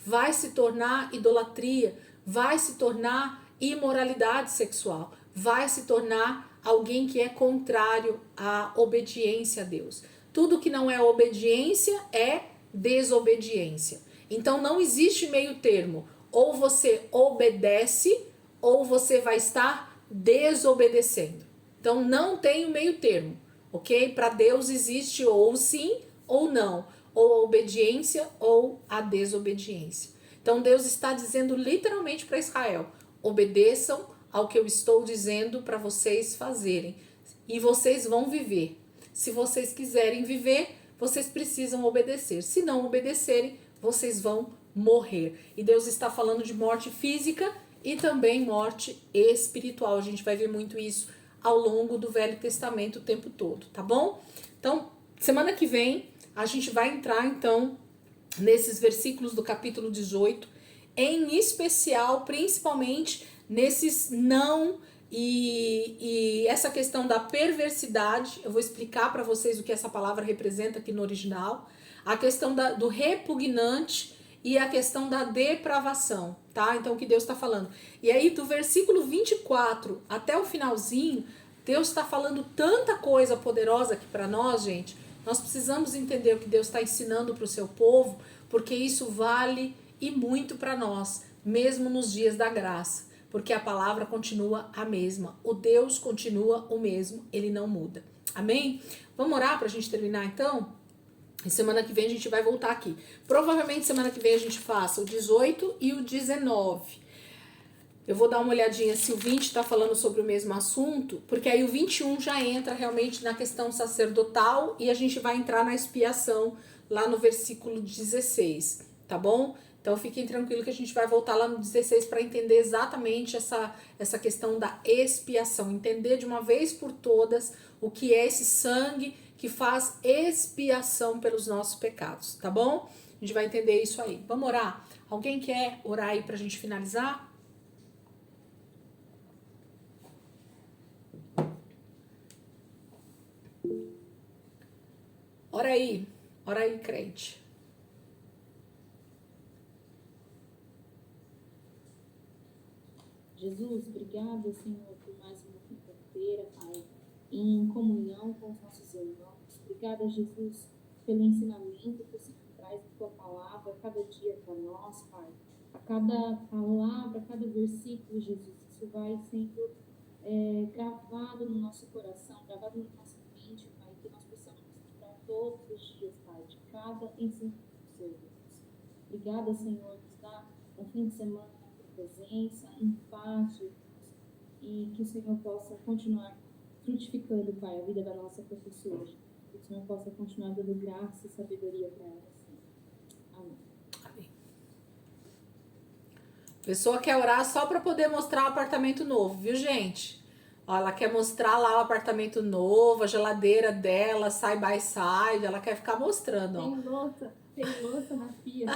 vai se tornar idolatria, vai se tornar imoralidade sexual, vai se tornar alguém que é contrário à obediência a Deus. Tudo que não é obediência é desobediência. Então não existe meio termo. Ou você obedece ou você vai estar desobedecendo. Então não tem o meio termo. Ok? Para Deus existe ou sim ou não, ou a obediência ou a desobediência. Então Deus está dizendo literalmente para Israel: obedeçam ao que eu estou dizendo para vocês fazerem e vocês vão viver. Se vocês quiserem viver, vocês precisam obedecer. Se não obedecerem, vocês vão morrer. E Deus está falando de morte física e também morte espiritual. A gente vai ver muito isso ao longo do Velho Testamento o tempo todo, tá bom? Então, semana que vem a gente vai entrar então nesses versículos do capítulo 18, em especial, principalmente nesses não e essa questão da perversidade. Eu vou explicar para vocês o que essa palavra representa aqui no original, a questão do repugnante e a questão da depravação, tá? Então, o que Deus está falando. E aí, do versículo 24 até o finalzinho, Deus está falando tanta coisa poderosa aqui para nós, gente. Nós precisamos entender o que Deus está ensinando para o seu povo, porque isso vale e muito para nós, mesmo nos dias da graça, porque a palavra continua a mesma. O Deus continua o mesmo, ele não muda. Amém? Vamos orar para a gente terminar então? E semana que vem a gente vai voltar aqui. Provavelmente semana que vem a gente faça o 18 e o 19. Eu vou dar uma olhadinha se o 20 está falando sobre o mesmo assunto, porque aí o 21 já entra realmente na questão sacerdotal e a gente vai entrar na expiação lá no versículo 16, tá bom? Então fiquem tranquilos que a gente vai voltar lá no 16 para entender exatamente essa questão da expiação, entender de uma vez por todas o que é esse sangue que faz expiação pelos nossos pecados, tá bom? A gente vai entender isso aí. Vamos orar? Alguém quer orar aí pra gente finalizar? Ora aí, crente. Jesus, obrigada, Senhor, por mais uma quinta-feira, Pai, em comunhão com os nossos irmãos. Obrigada, Jesus, pelo ensinamento que você traz da tua palavra cada dia para nós, Pai. A cada palavra, a cada versículo, Jesus, isso vai sendo gravado no nosso coração, gravado na nossa mente, Pai, que nós possamos lembrar todos os dias, Pai, de cada ensinamento do Senhor, Jesus. Obrigada, Senhor, nos dá um fim de semana presença, em paz, Jesus, e que o Senhor possa continuar frutificando, Pai, a vida da nossa professora, que o Senhor possa continuar dando graça e sabedoria para ela, Senhor. Amém. Amém. A pessoa quer orar só para poder mostrar o apartamento novo, viu, gente? Ó, ela quer mostrar lá o apartamento novo, a geladeira dela, side by side, ela quer ficar mostrando, ó. Tem louça na pia.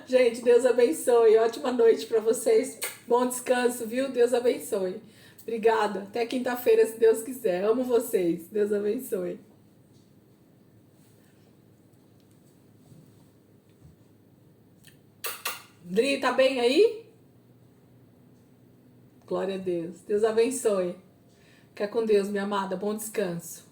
Gente, Deus abençoe. Ótima noite para vocês. Bom descanso, viu? Deus abençoe. Obrigada. Até quinta-feira, se Deus quiser. Amo vocês. Deus abençoe. Dri, tá bem aí? Glória a Deus. Deus abençoe. Fica com Deus, minha amada. Bom descanso.